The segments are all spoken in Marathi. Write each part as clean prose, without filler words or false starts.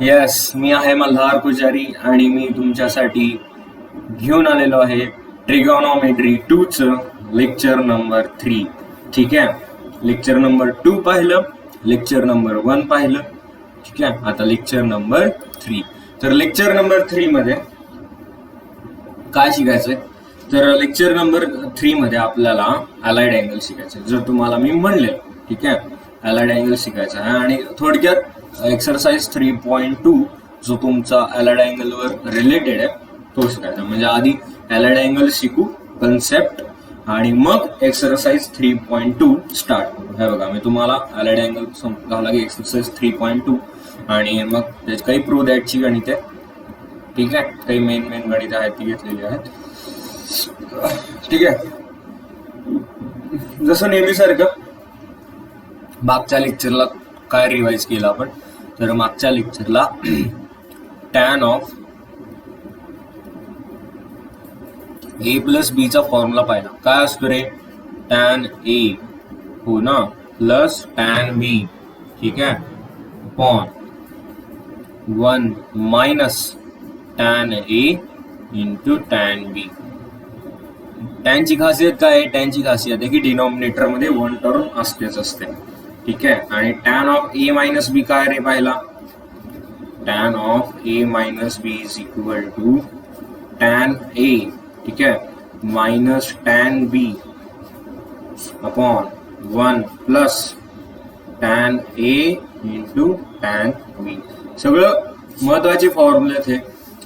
येस, मी आहे मल्हार पुजारी आणि मी तुमच्यासाठी घेऊन आलेलो आहे ट्रिगोनॉमेट्री 2 चं लेक्चर नंबर 3. ठीक आहे, लेक्चर नंबर 2 पाहिलं, लेक्चर नंबर 1 पाहिलं. ठीक आहे, आता लेक्चर नंबर 3. तर लेक्चर नंबर 3 मध्ये काय शिकायचंय? तर लेक्चर नंबर 3 मध्ये आपल्याला अलाइड अँगल शिकायचं. जर तुम्हाला मी म्हणले, ठीक आहे, अलाइड अँगल शिकायचा आहे आणि थोडक्यात एक्सरसाइज 3.2 जो तुमचा अलाइड अँगल वर रिलेटेड आहे तो शिकायचा. म्हणजे आधी अलाइड अँगल शिकू, कन्सेप्ट, आणि मग एक्सरसाइज 3.2 स्टार्ट करू. हे बघा, मी तुम्हाला अलाइड अँगल समजावला की एक्सरसाइज 3.2 आणि मग त्याची काही प्रो दॅटची गणित आहे. ठीक आहे, काही मेन गणित आहेत ती घेतलेली आहेत. ठीक आहे, जसं नेहमीसारखं मागच्या लेक्चरला काय रिवाइज केलं आपण, तर मागच्या लेक्चरला टॅन ऑफ ए प्लस बी चा फॉर्म्युला पाहिला. काय असतो रे? टॅन ए हो ना प्लस टॅन बी. ठीक आहे, upon 1 minus tan A into tan बी. टॅनची खासियत काय आहे? टॅनची खासियत आहे की डिनॉमिनेटर मध्ये 1 टर्म असतेच असते. ठीक आहे, आणि tan of A minus B काय रे पाहिला? Tan of A minus B is equal to tan A, ठीक आहे, minus tan B upon 1 plus tan A into tan B. सगळं महत्वाचे फॉर्म्युले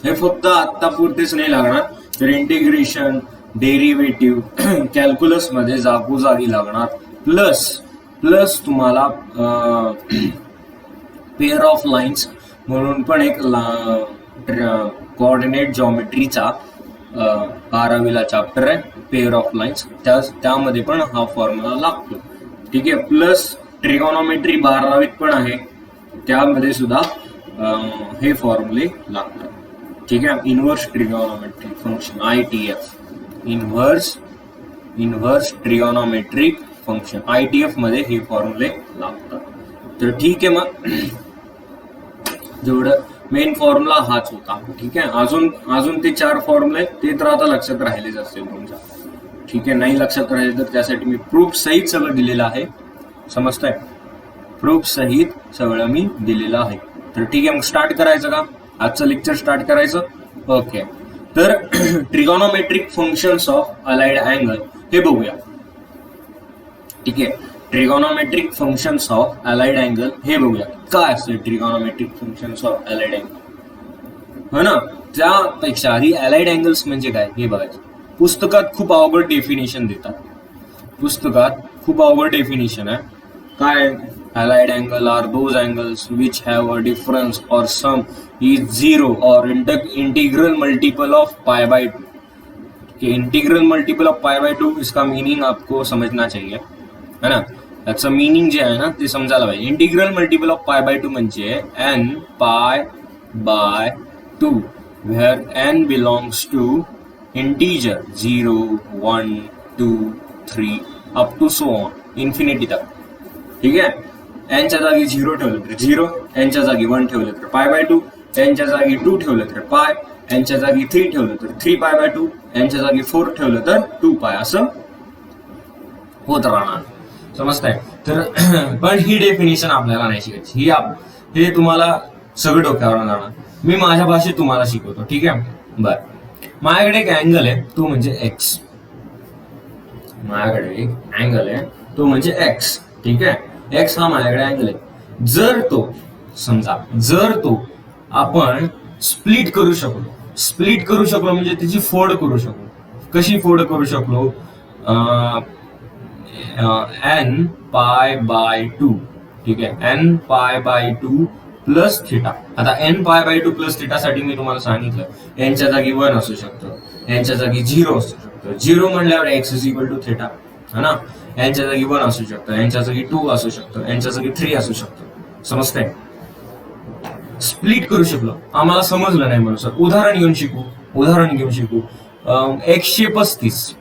हे फक्त आत्ता पुरतेच नाही लागणार, तर इंटिग्रेशन, डेरिव्हेटिव्ह, कॅल्क्युलस मध्ये जागोजागी लागणार. प्लस तुम्हाला पेअर ऑफ लाईन्स म्हणून पण एक कोऑर्डिनेट जॉमेट्रीचा 12वीला चॅप्टर आहे, पेअर ऑफ लाईन्स, त्यामध्ये पण हा फॉर्म्युला लागतो. ठीक आहे, प्लस ट्रिगोनॉमेट्री 12वीत पण आहे, त्यामध्ये सुद्धा हे फॉर्म्युले लागतात. ठीक आहे, inverse trigonometric function ITF, inverse trigonometric function ITF मध्ये हे फॉर्म्युले लागतात. तर ठीक आहे, मग जेवढं मेन फॉर्म्युला हाच होता. ठीक आहे, अजून ते 4 फॉर्म्युले ते तर आता लक्षात राहिलेच असतील तुमच्या. ठीक आहे, नाही लक्षात राहिले तर त्यासाठी मी प्रूफ सहित सगळं दिलेलं आहे. समजतंय? प्रूफ सहित सगळं मी दिलेलं आहे. तर ठीक आहे, मग स्टार्ट करायचं का? आजचं लेक्चर स्टार्ट करायचं. ओके, तर trigonometric functions of allied angle हे बघूया. ठीक आहे, trigonometric functions of allied angle हे बघूया. काय असते trigonometric functions of allied angle? हो ना, त्यापेक्षा आधी अलाइड अँगल्स म्हणजे काय हे बघायचं. पुस्तकात खूप अवघड डेफिनेशन देतात. पुस्तकात खूप अवघड डेफिनेशन आहे. काय? Allied angle are those angles which have a difference or sum is 0 or integral multiple of pi by 2. Integral multiple of pi by 2 इसका मीनिंग आपको समझना चाहिए, है ना. त्याचं मीनिंग जे आहे ना ते समजायला पाहिजे. Integral multiple of pi by 2 म्हणजे n पाय by 2 where n belongs to integer 0, 1, 2, 3 up to so on infinity तक. ठीक आहे, एनच्या जागी 0 ठेवलं तर 0, एनच्या जागी 1 ठेवलं तर पाय बाय 2, एनच्या जागी 2 ठेवलं तर पाय, एनच्या जागी 3 ठेवलं तर 3 पाय बाय 2, एनच्या जागी 4 ठेवलं तर 2 पाय, असं होत राहणार. समजताय? तर पण ही डेफिनेशन आपल्याला नाही शिकायची. हे तुम्हाला सगळं डोक्यावर जाणार. मी माझ्या भाषेत तुम्हाला शिकवतो. ठीक आहे, बर. माझ्याकडे एक अँगल आहे, तो म्हणजे एक्स. माझ्याकडे एक अँगल आहे, तो म्हणजे एक्स. ठीक आहे, एक्स हा माझ्याकडे अँगल आहे. जर तो आपण स्प्लिट करू शकलो म्हणजे त्याची फोड करू शकलो. कशी फोड करू शकलो? n पाय बाय 2. ठीक आहे, n पाय बाय 2 प्लस थिटा. आता n पाय बाय 2 प्लस थिटा साठी मी तुम्हाला सांगितलं एनच्या जागी 1 असू शकतं, एनच्या जागी 0 असू शकतं. 0 म्हणल्यावर x is equal to theta, है ना. यांच्या जागी 1 असू शकतं, यांच्या जागी 2 असू शकतं, यांच्या जागी 3 असू शकतं. समजतंय? स्प्लिट करू शकलो, आम्हाला समजलं नाही म्हणून सर उदाहरण घेऊन शिकू. 135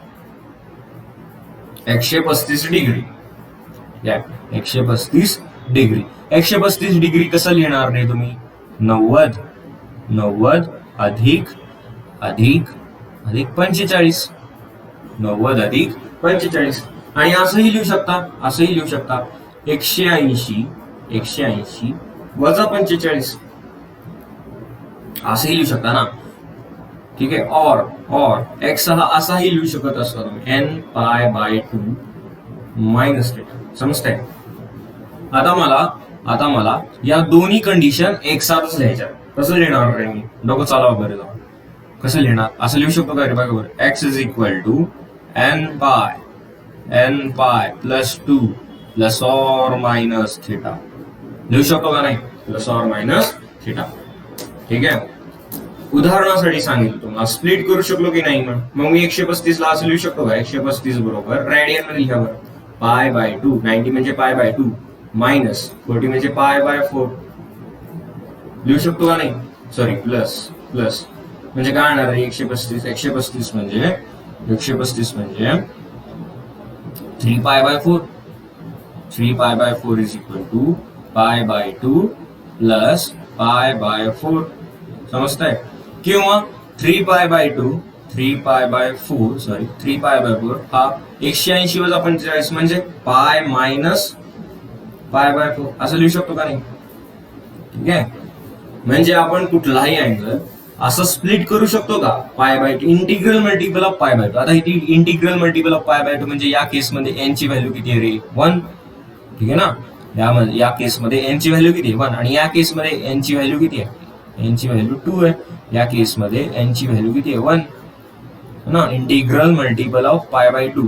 डिग्री, 135 डिग्री कसं लिहिणार नाही तुम्ही? 90 90 अधिक अधिक अधिक 45 90 अधिक 45 आणि असंही लिहू शकता 180 वजा 45 असंही लिहू शकता ना. ठीक आहे. और एक्स हा असाही लिहू शकत असता तुम्ही n π/2 मायनस थीटा. समजतंय. आता मला या दोन्ही कंडिशन एक साथच लिहायच्या. कसं लिहिणार रे मी? डोकं चालवा बरं जाऊ. कसं लिहिणार? असं लिहू शकतो का रे? बघा बरं. x is equal to n π plus 2 plus और मायनस थीटा. लिहू शकतो का नाही? प्लस और मायनस थीटा. ठीक आहे. उदाहरणासाठी सांगितलं तुम्हाला. स्प्लिट करू शकलो की नाही? मग मी 135 ला असं लिहू शकतो का? 135 बरोबर रेडियन मध्ये लिहा बरं. π/2 90 म्हणजे π/2 मायनस 40 म्हणजे π/4 लिहू शकतो का नाही? सॉरी प्लस म्हणजे काय येणार आहे? 135 म्हणजे 3π/4 3π/4 इज इक्वल टू π/2 प्लस π/4. समजताय? किंवा 3π/4 हा 180 वजा 45 म्हणजे पाय मायनस π/4 असं लिहू शकतो का नाही? ठीक आहे. म्हणजे आपण कुठलाही अँगल असं स्प्लिट करू शकतो का? π/2 इंटिग्रल मल्टिपल ऑफ π/2. आता इथे इंटिग्रल मल्टिपल ऑफ π/2 म्हणजे या केसमध्ये n ची व्हॅल्यू किती आहे रे? 1. ठीक आहे ना. या केसमध्ये n ची व्हॅल्यू किती आहे? 1. आणि या केसमध्ये n ची व्हॅल्यू किती आहे? n ची व्हॅल्यू 2 आहे. या केसमध्ये n ची व्हॅल्यू किती आहे? 1 ना. Integral multiple of π/2.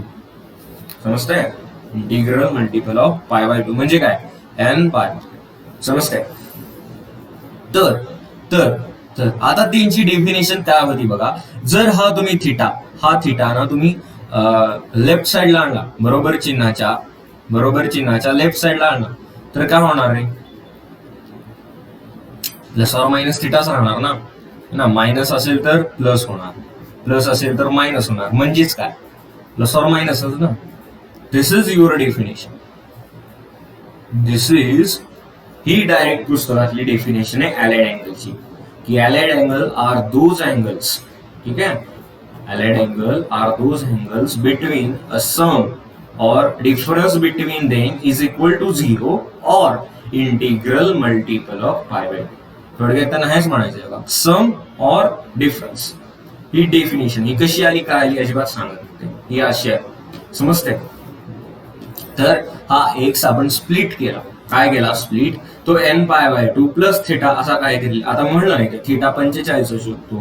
समजतंय? इंटिग्रल मल्टिपल ऑफ π/2 म्हणजे काय? n π. समजतंय? तर आता त्यांची डेफिनेशन काय होती बघा. जर हा थीटा ना तुम्ही लेफ्ट साइडला आणला, बरोबर चिन्हाच्या लेफ्ट साइडला आणला तर काय होणार रे? प्लस और मायनस थीटाच राहणार ना. मायनस असेल तर प्लस होणार, प्लस असेल तर मायनस होणार. म्हणजेच काय? प्लस और मायनसच ना. This is your definition. ही डायरेक्ट पुस्तकातली डेफिनेशन आहे अलाइड अँगलची. की allied angle are those angles. ठीक आहे. Allied angle are those angles between a sum और difference between them is equal to 0 और इंटिग्रल मल्टिपल ऑफ π/2. थोडक्यात त्यांना हेच म्हणायचंय बघा. सम और डिफरन्स. ही डेफिनेशन ही कशी आली, काय आली अजिबात सांगत नाही. ही अशी आहे. समजते? तर हा एक्स आपण स्प्लिट केला. काय केला? स्प्लिट. तो n π/2 प्लस थीटा असा काय केली. आता म्हणलं नाही का थीटा 45 असू शकतो,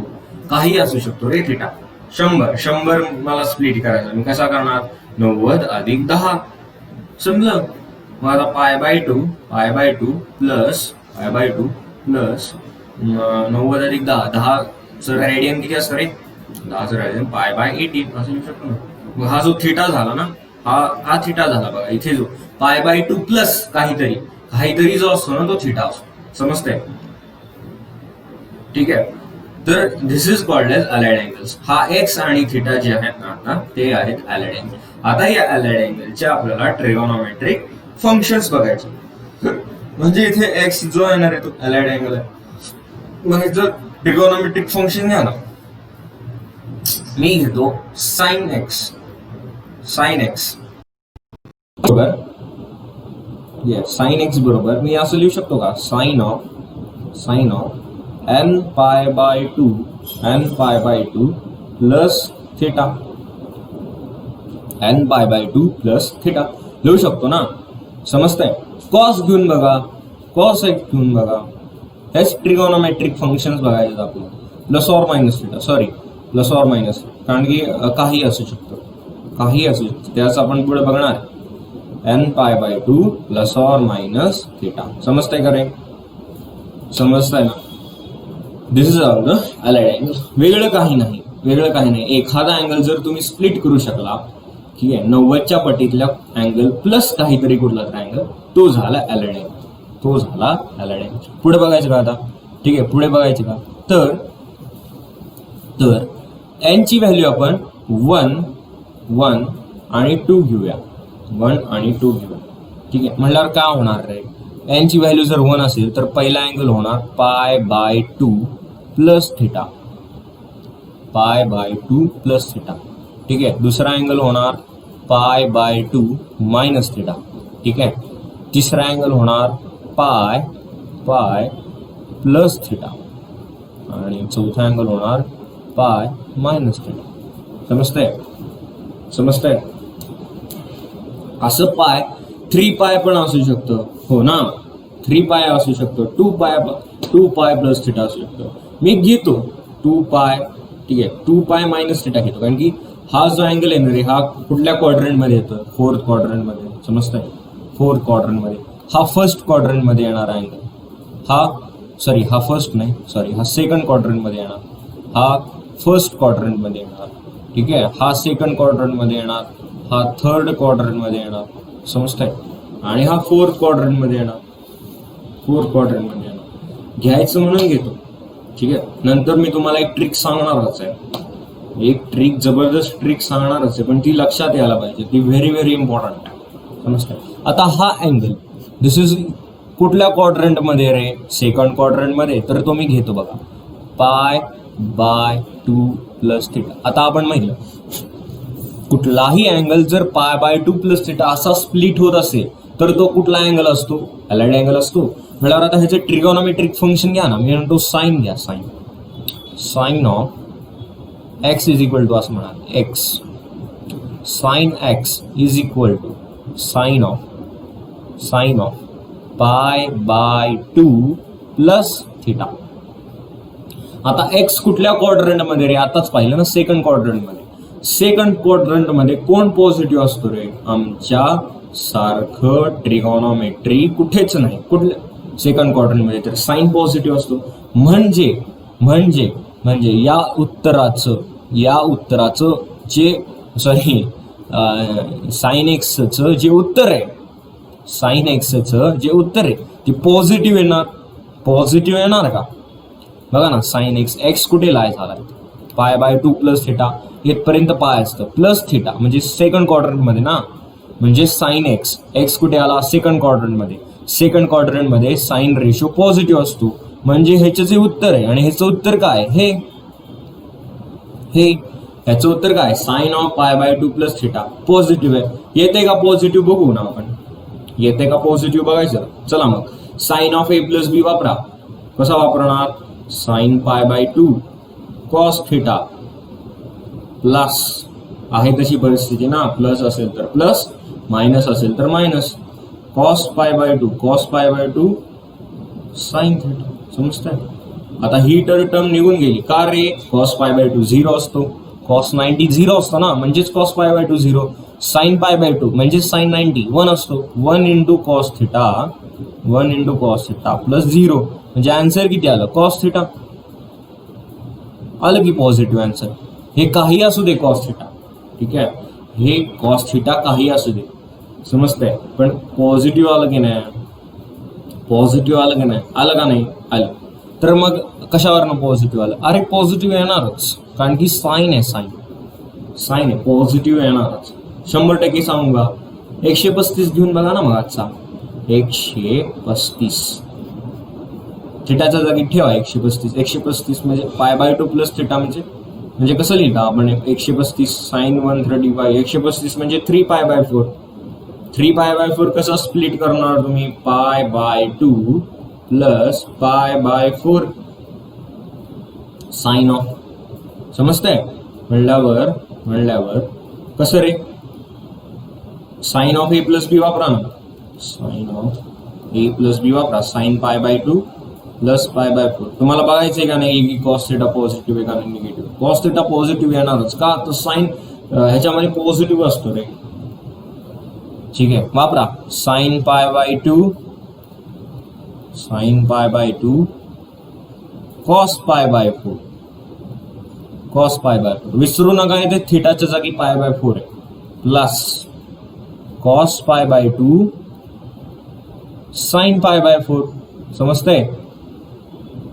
काही असू शकतो रे. थीटा 100 मला स्प्लिट करायचा. मी कसा करणार? 90 अधिक 10. समजलं? मग आता π/2 प्लस 90 अधिक 10 चं रेडियन किती असतं रे? 10चं रेडियन π/18 असं लिहू शकतो ना. मग हा जो थीटा झाला ना, हा थीटा झाला बघा. इथे जो π/2 प्लस काहीतरी जो असतो ना तो थीटा असतो. समजतंय? ठीक आहे. तर this is called as allied angles. हा एक्स आणि थीटा जे आहेत ना आता ते आहेत अलाइड अँगल. आता या अलाइड अँगलचे आपल्याला ट्रिगोनोमेट्रिक फंक्शन्स बघायचे. म्हणजे इथे एक्स जो येणार आहे तो अलाइड अँगल आहे. मग जर ट्रिगोनोमेट्रिक फंक्शन घ्या ना, मी घेतो साइन एक्स बरोबर. साइन एक्स बरोबर मी असं लिहू शकतो का? Sine of n π/2 plus theta. n π/2 plus theta लिहू शकतो ना. समजतंय? कॉस घेऊन बघा, कॉस एक्स घेऊन बघा. हेच ट्रिगोनोमेट्रिक फंक्शन्स बघायचे आपल्याला. प्लस और मायनस थीटा, सॉरी प्लस और मायनस, कारण की काही असू शकतं त्याच आपण पुढे बघणार. n π/2 प्लस और मायनस थीटा. समजतंय का रे? समजतंय ना. This is all the allied angle. वेगळं काही नाही. एखादा अँगल जर तुम्ही स्प्लिट करू शकला, ठीक आहे, 90च्या पटीतल्या अँगल प्लस काहीतरी कुठला तर अँगल, तो झाला अलाइड अँगल. पुढे बघायचं का आता? ठीक आहे, पुढे बघायचं का? तर n ची व्हॅल्यू आपण 1 आणि 2 घेऊया. ठीक आहे. म्हणल्यावर काय होणार रे? एन ची व्हॅल्यू जर 1 असेल तर पहिला अँगल होणार π/2 प्लस थिटा, π/2 प्लस थिटा. ठीक आहे. दुसरा अँगल होणार π/2 मायनस थिटा. ठीक आहे. तिसरा अँगल होणार पाय प्लस थिटा आणि चौथा अँगल होणार पाय मायनस थिटा. समजतंय? असं पाय 3 पाय पण असू शकतं, हो ना. 3 पाय असू शकतं, 2 पाय प्लस थिटा असू शकतं. मी घेतो 2 पाय. ठीक आहे. 2 पाय मायनस थिटा घेतो, कारण की हा जो अँगल येणार आहे हा कुठल्या क्वाड्रंटमध्ये येतो? 4th क्वाड्रंटमध्ये. समजतंय? 4th क्वाड्रंटमध्ये. हा फर्स्ट क्वाड्रंटमध्ये येणारा अँगल, हा फर्स्ट नाही, हा सेकंड क्वाड्रंटमध्ये येणार, हा फर्स्ट क्वाड्रंटमध्ये येणार. ठीक आहे. हा सेकंड क्वाड्रंटमध्ये येणार, हा थर्ड क्वाड्रंटमध्ये येणार. समजतंय? आणि हा 4th क्वाड्रंटमध्ये येणार, घ्यायचं म्हणून घेतो. ठीक आहे. नंतर मी तुम्हाला एक ट्रिक सांगणारच आहे, एक ट्रिक, जबरदस्त ट्रिक सांगणारच आहे, पण ती लक्षात यायला पाहिजे, ती व्हेरी व्हेरी इम्पॉर्टंट आहे. समजतंय? आता हा अँगल दिस इज कुठल्या क्वाड्रंटमध्ये रे? सेकंड क्वाड्रंटमध्ये. तर तो मी घेतो बघा π/2 प्लस थिटा. आता आपण माहिती कुठलाही अँगल जर π/2 प्लस थिटा असा स्प्लिट होत असेल तर तो कुठला अँगल असतो? अलाइड अँगल असतो. म्हटल्यावर आता ह्याचे ट्रिगोनॉमेट्रिक फंक्शन घ्या ना. मी म्हणतो साइन घ्या, sine of x is equal to असं म्हणा, x sine x is equal to sine of π/2 plus theta. आता एक्स कुठल्या क्वाड्रंटमध्ये रे? आताच पाहिलं ना, सेकंड क्वाड्रंटमध्ये. सेकंड क्वाड्रंटमध्ये कोण पॉझिटिव्ह असतो रे? आमच्या सारखं ट्रिगोनॉमेट्री कुठेच नाही. कुठल्या? सेकंड क्वाड्रंटमध्ये. तर साइन पॉझिटिव्ह असतो. म्हणजे या उत्तराचं जे साइन एक्सचं जे उत्तर आहे, ते पॉझिटिव्ह येणार का? बघा ना, साइन एक्स कुठे लाय झाला? π/2 प्लस थिटा, इथपर्यंत पाय असतं, प्लस थिटा म्हणजे सेकंड क्वाड्रंटमध्ये ना. म्हणजे साइन एक्स कुठे आला? सेकंड क्वाड्रंटमध्ये साइन रेशो पॉझिटिव्ह असतो. म्हणजे ह्याचं जे उत्तर आहे, आणि ह्याचं उत्तर काय? ह्याचं उत्तर काय? Sine of π/2 plus theta positive आहे. येते का पॉझिटिव्ह? बघू ना आपण, येते का पॉझिटिव्ह बघायचं. चला मग, sign of a plus B वापरा. कसा वापरणार? साइन π/2 कॉस थिटा प्लस, आहे तशी परिस्थिती ना, प्लस असेल तर प्लस, मायनस असेल तर मायनस, कॉस π/2 साइन थिटा. समजतंय? आता ही टर्म निघून गेली का रे? कॉस π/2 0 असतो, कॉस 90 0 असतो ना, म्हणजेच कॉस π/2 0. साइन π/2 म्हणजे साइन 90 1 असतो. 1 इंटू कॉस थिटा प्लस 0. म्हणजे आन्सर किती आलं? Cos theta. आलं की पॉझिटिव्ह आन्सर. हे काही असू दे कॉस थिटा. ठीक आहे. हे कॉस थिटा काही असू दे. समजतंय? पण पॉझिटिव्ह आलं की नाही? आलं का नाही? आलं. तर मग कशावरनं पॉझिटिव्ह आलं? अरे पॉझिटिव्ह येणारच, कारण की साइन आहे, साइन आहे, पॉझिटिव्ह येणारच. 100% सांगू का? 135 घेऊन बघा ना मग आजचा. 135 थिटाच्या जागी ठेवा 135 म्हणजे π/2 प्लस थिटा म्हणजे कसं लिहिता आपण? 135 साइन 135. 135 म्हणजे 3π/4. 3π/4 कसं स्प्लिट करणार तुम्ही? π/2 प्लस π/4 साइन ऑफ. समजतंय? म्हणल्यावर कसं रे? Sine of a plus B वापरा ना, sine of a plus B वापरा. Sine π/2 plus π/4. तुम्हाला बघायचंय का नाही की कॉस थिटा पॉझिटिव्ह आहे का निगेटिव्ह? कॉस थिटा पॉझिटिव्ह येणारच का? तर साइन ह्याच्यामध्ये पॉझिटिव्ह असतो रे. ठीक आहे, वापरा. Sine π/2 cos π/4. विसरू नका, इथे थिटाच्या जागी π/4 आहे. Plus cos π/2 sine π/4. समजतंय?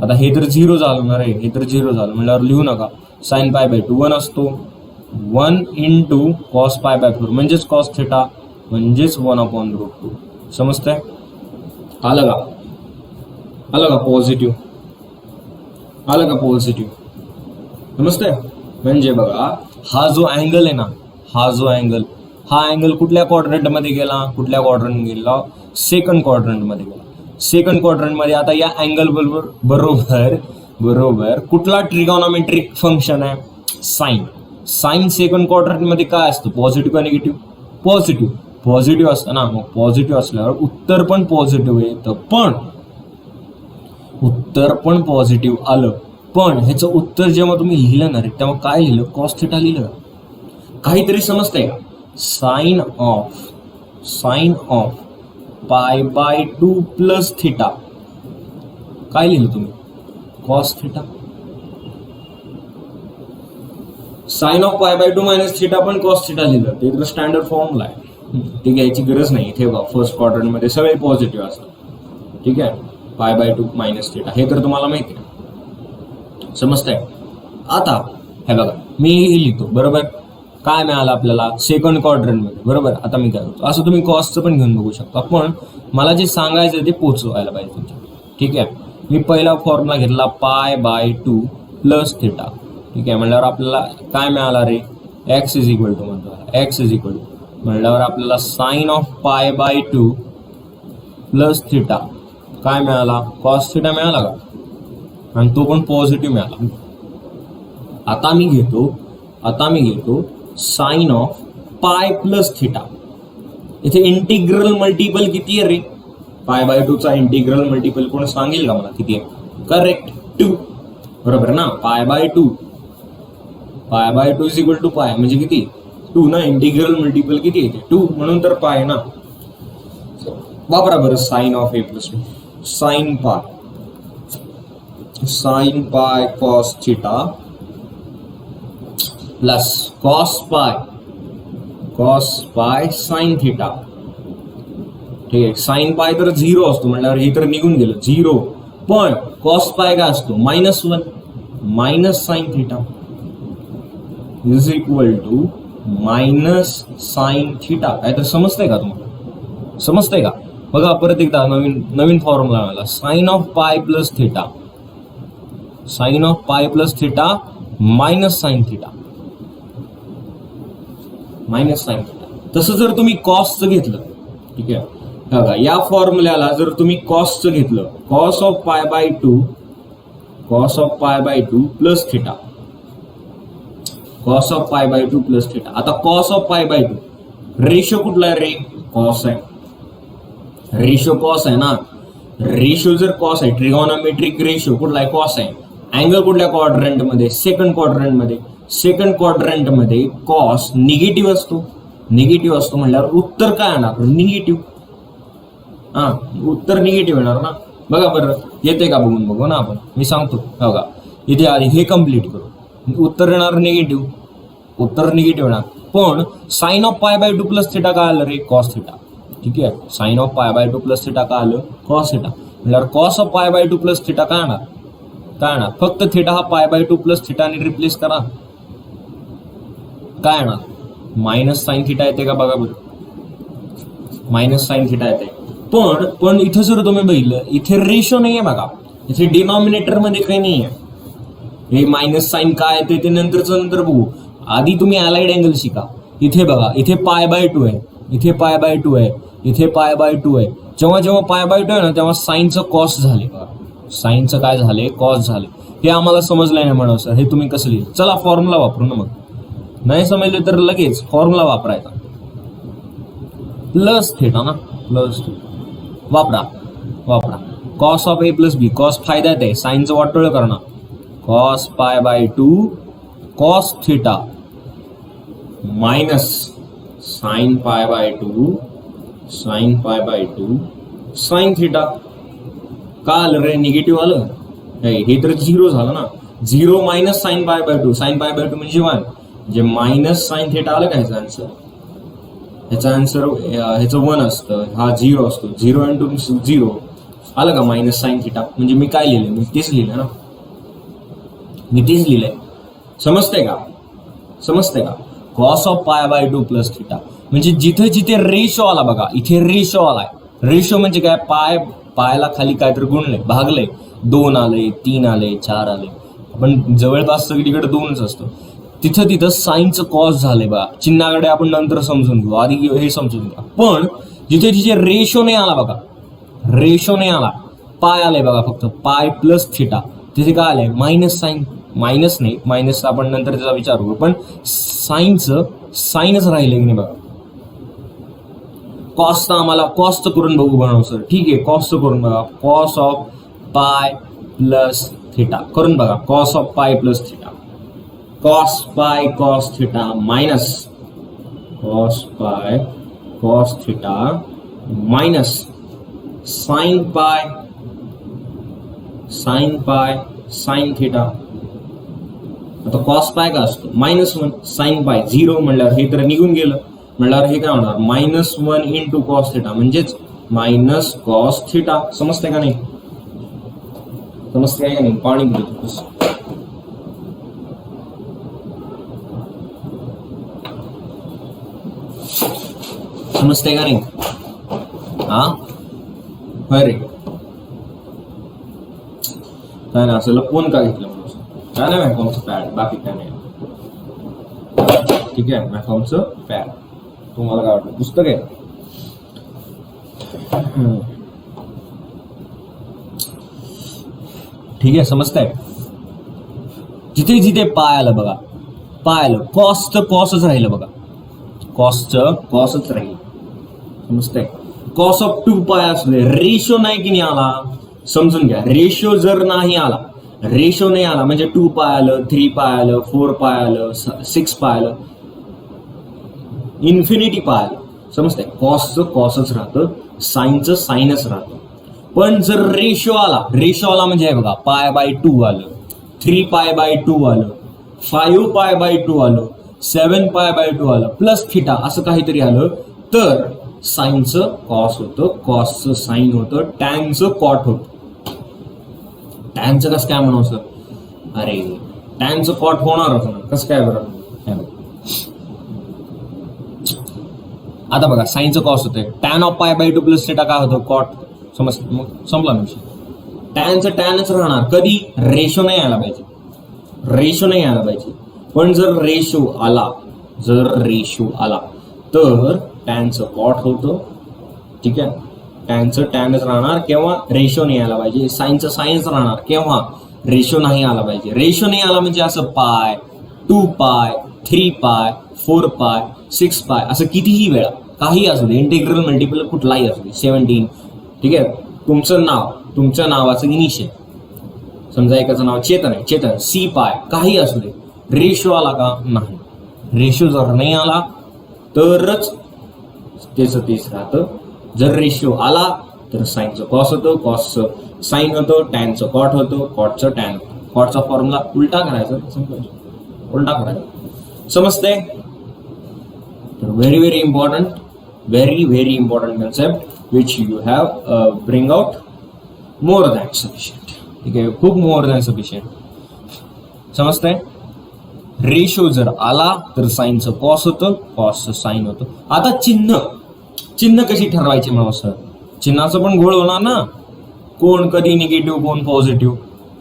आता हे तर 0 झालं ना रे, हे तर 0 झालं म्हणल्यावर लिहू नका. साइन π/2 1 असतो. 1 इंटू कॉस π/4 म्हणजेच कॉस थिटा म्हणजेच 1/√2. समजतंय? आलं का? आलं का पॉझिटिव्ह? आलं का पॉझिटिव्ह? समजतंय? म्हणजे बघा, हा जो अँगल आहे ना, हा जो अँगल, हा अँगल कुठल्या क्वाड्रंट मध्ये गेला? कुठल्या क्वाड्रंट गेला? सेकंड क्वाड्रंट मध्ये गेला. सेकंड क्वाड्रंट मध्ये आता या अँगल बरोबर कुठला ट्रिगोनॉमेट्रिक फंक्शन आहे? साइन. साइन सेकंड क्वाड्रंट मध्ये काय असतं? पॉझिटिव्ह का निगेटिव्ह? पॉझिटिव्ह. पॉझिटिव्ह असतं ना, मग पॉझिटिव्ह असल्यावर उत्तर पण पॉझिटिव्ह येतं. पण उत्तर पण पॉझिटिव्ह आलं, पण ह्याचं उत्तर जेव्हा तुम्ही लिहिलं ना रे, तेव्हा काय लिहिलं? कॉस थिटा लिहिलं. काहीतरी समजतंय का? साइन ऑफ π/2 प्लस थिटा काय लिहिलं तुम्ही? Cos theta. Sine of π/2 minus theta पण कॉस थिटा लिहिलं. ते तर स्टँडर्ड फॉर्म्युला आहे, ते घ्यायची गरज नाही. इथे बघा, फर्स्ट क्वाड्रंट मध्ये सगळे पॉझिटिव्ह असतात. ठीक आहे, π/2 मायनस थिटा हे तर तुम्हाला माहिती आहे. समजतंय? आता हे बघा, मी हे लिहितो बरोबर. काय मिळालं आपल्याला? सेकंड क्वाड्रंट मध्ये बरोबर. आता मी काय करतो, असं तुम्ही कॉसचं पण घेऊन बघू शकता, पण मला जे सांगायचं ते पोचवायला पाहिजे तुमच्या. ठीक आहे, मी पहिला फॉर्म्युला घेतला π/2 प्लस थिटा. ठीक आहे, म्हणल्यावर आपल्याला काय मिळाला रे? x इज इक्वल टू म्हणल्यावर आपल्याला साइन ऑफ π/2 प्लस थिटा काय मिळाला? कॉस थिटा मिळाला का? आणि तो पण पॉझिटिव्ह मिळाला. आता मी घेतो sign of pi plus theta. इथे इंटिग्रल मल्टिपल किती आहे रे? π/2 चा इंटिग्रल मल्टिपल कोण सांगेल का मला किती आहे? करेक्ट, 2. बरोबर ना? π/2 इज इक्वल टू पाय म्हणजे किती? 2 ना. इंटिग्रल मल्टिपल किती येते? 2, म्हणून तर पाय ना. वापरा बरं sine of a plus b. Sine pi cos theta plus cos pi sine theta. ठीक आहे, साइन पाय तर 0 असतो म्हणल्यावर हे तर निघून गेलं 0. पण कॉस पाय काय असतो? -1 minus sine theta is equal to minus sine theta. काय तर समजतंय का तुम्हाला? समजतंय का? बघा परत एकदा नवीन फॉर्म्युला आला. Sign of pi plus theta minus sine theta. तसं जर तुम्ही कॉसचं घेतलं, ठीक आहे बघा, या फॉर्म्युल्याला जर तुम्ही कॉसचं घेतलं, कॉस ऑफ π/2 प्लस थिटा. आता कॉस ऑफ π/2 रेशो कुठला आहे रे? कॉस आहे. रेशो कॉस आहे ना. रेशो जर कॉस आहे, ट्रिगोनॉमेट्रिक रेशो कुठला आहे? कॉस आहे. अँगल कुठल्या क्वाड्रंट मध्ये? सेकंड क्वाड्रंट मध्ये कॉस निगेटिव्ह असतो म्हणल्यावर उत्तर काय येणार? निगेटिव्ह. उत्तर निगेटिव्ह येणार ना. बघा बरं, येते का बघू ना आपण. मी सांगतो बघा, इथे आधी हे कम्प्लीट करू. उत्तर येणार निगेटिव्ह येणार. पण साइन ऑफ π/2 प्लस थिटा काय आलं रे? Cos theta. ठीक आहे, साइन ऑफ π/2 प्लस थिटा काय आलं? Cos theta. म्हणल्यावर कॉस ऑफ π/2 प्लस थिटा काय येणार? फक्त थिटा हा π/2 प्लस थिटाने रिप्लेस करा. काय येणार? मायनस साइन थिटा येते का? बघा बरं, मायनस साइन थिटा येते. पण इथं जर तुम्ही बघितलं, इथे रेशो नाहीये बघा. इथे डिनॉमिनेटर मध्ये काही नाहीये. हे मायनस साइन काय येते ते नंतर बघू. आधी तुम्ही अलाइड अँगल शिका. इथे बघा, इथे π/2 आहे, इथे π/2 आहे. जेव्हा π/2 आहे ना, तेव्हा साइनचं कॉस झाले. साइनचं काय झाले? कॉस झाले. हे आम्हाला समजलं नाही म्हणून सर, हे तुम्ही कसं लिहिलं? चला फॉर्म्युला वापरू ना. मग नाही समजले तर लगेच फॉर्म्युला वापरायचा. प्लस थिटा ना, वापरा. Cos of a plus b. Cos फायद्यात आहे, साइनचं वाटोळं करणार. Cos π/2 cos theta minus sine π/2 sine theta. का आलं रे? निगेटिव्ह आलं. हे तर 0 झालं ना. 0 मायनस साइन π/2 म्हणजे 1, जे मायनस साइन थिटा आलं का? ह्याचा आन्सर ह्याचं 1 असतं, हा 0 असतो. 0 इंटू 0 आलं का? Minus sine theta. म्हणजे मी काय लिहिलं? मी तेच लिहिलं ना. समजतंय का? कॉस ऑफ π/2 प्लस थिटा म्हणजे जिथे रेशो आला बघा, इथे रेशो आलाय. रेशो म्हणजे काय? पायला खाली काहीतरी गुणले भागले 2 आले 3 आले 4 आले, पण जवळपास सगळीकडे 2च असतं. तिथं साईनचं कॉस झाले बघा. चिन्हाकडे आपण नंतर समजून घेऊ, आधी हे समजून घ्या. पण जिथे जिथे रेशो नाही आला बघा, रेशो नाही आला, पाय आले बघा, फक्त पाय प्लस थिटा, तिथे काय आलंय मायनस साईन. मायनस नाही, मायनस आपण नंतर त्याचा विचार करू, पण साईनच राहिले की नाही बघा. कॉसचं आम्हाला कॉसचं करून बघू बनव सर, ठीक आहे कॉसचं करून बघा. Cos of pi plus theta करून बघा. Cos of pi plus theta, cos pi cos theta minus cos pi cos theta minus sine pi sine theta. आता कॉस पाय काय असतो -1, साइन पाय 0 म्हणल्यावर हे तर निघून गेलं, म्हणल्यावर हे काय होणार -1 इंटू कॉस थिटा म्हणजेच मायनस कॉस थिटा. समजते का नाही? समजते का नाही? पाणी घेतो. समजते का नाही? हा अरे काय नाही असं लपवून का घेतलं काय नाही मॅकॉमचं पॅड, बाकी काय नाही. ठीक आहे मॅकॉमचं पॅड. तुम्हाला काय वाटतं पुस्तक आहे? ठीक आहे समजतंय. जिथे जिथे पाय आलं बघा, पाय आलं, कॉसचं कॉसच राहिलं बघा, कॉसचं कॉसच राहील. समजतंय? कॉस ऑफ 2 पाय असले, रेशो नाही की नाही आला, समजून घ्या. रेशो जर नाही आला, रेशो नाही आला म्हणजे 2 पाय आलं, 3 पाय आलं, 4 पाय आलं, 6 पाय आलं, इन्फिनिटी पाय आलं. समजतंय? कॉसचं कॉसच राहतं, साईनचं साईनच राहतं. पण जर रेशो आला म्हणजे हे बघा पाय बाय 2 आलं, 3 पाय बाय 2 आलं, 5 पाय बाय 2 आलं, 7 पाय बाय 2 आलं, प्लस थिटा असं काहीतरी आलं तर साईनचं कॉस होतं, कॉसचं साईन होतं, टॅनचं कॉट होतं. टॅनचं कसं काय म्हणावं सर? अरे टॅनचं कॉट होणारच ना, कसं काय बरं? आता बघा साईनचं कॉस होतंय, tan of pi by 2 plus theta काय होतं? कॉट. समज मग संपला विषय. टॅनचं टॅनच राहणार, कधी? रेशो नाही आला पाहिजे, रेशो नाही आला पाहिजे. पण जर रेशो आला तर टॅनचं कॉट होतं. ठीक आहे, टॅनचं टॅनच राहणार केव्हा? रेशो नाही आला पाहिजे. साईनचं साईनच राहणार केव्हा? रेशो नाही आला पाहिजे. रेशो नाही आला म्हणजे असं पाय 2 पाय 3 पाय 4 पाय 6 पाय असं कितीही वेळा काही असू दे, इंटिग्रल मल्टिपल कुठलाही असू दे, 17. ठीक आहे, तुमचं नाव, तुमच्या नावाचं इनिशियल, समजा एकाचं नाव चेतन आहे, चेतन, सी पाय काही असू दे, रेशो आला का? नाही. रेशो जर नाही आला तरच त्याचं तेच राहतं. जर रेशो आला तर साईनचं कॉस होतं, कॉसचं साईन होतं, टॅनचं कॉट होतं, कॉटचं टॅन होतं. कॉटचा फॉर्म्युला उलटा करायचा, उलटा करायचा. समजते? तर very very important, very important concept which you have bring out more than sufficient. ठीक आहे, खूप मोर दॅन सफिशियंट. समजतंय? रेशो जर आला तर साईनचं कॉस होतं, कॉसचं साईन होतं. आता चिन्ह कशी ठरवायची म्हणा सर? चिन्हाचं पण घोळ होणार ना, कोण कधी निगेटिव्ह कोण पॉझिटिव्ह.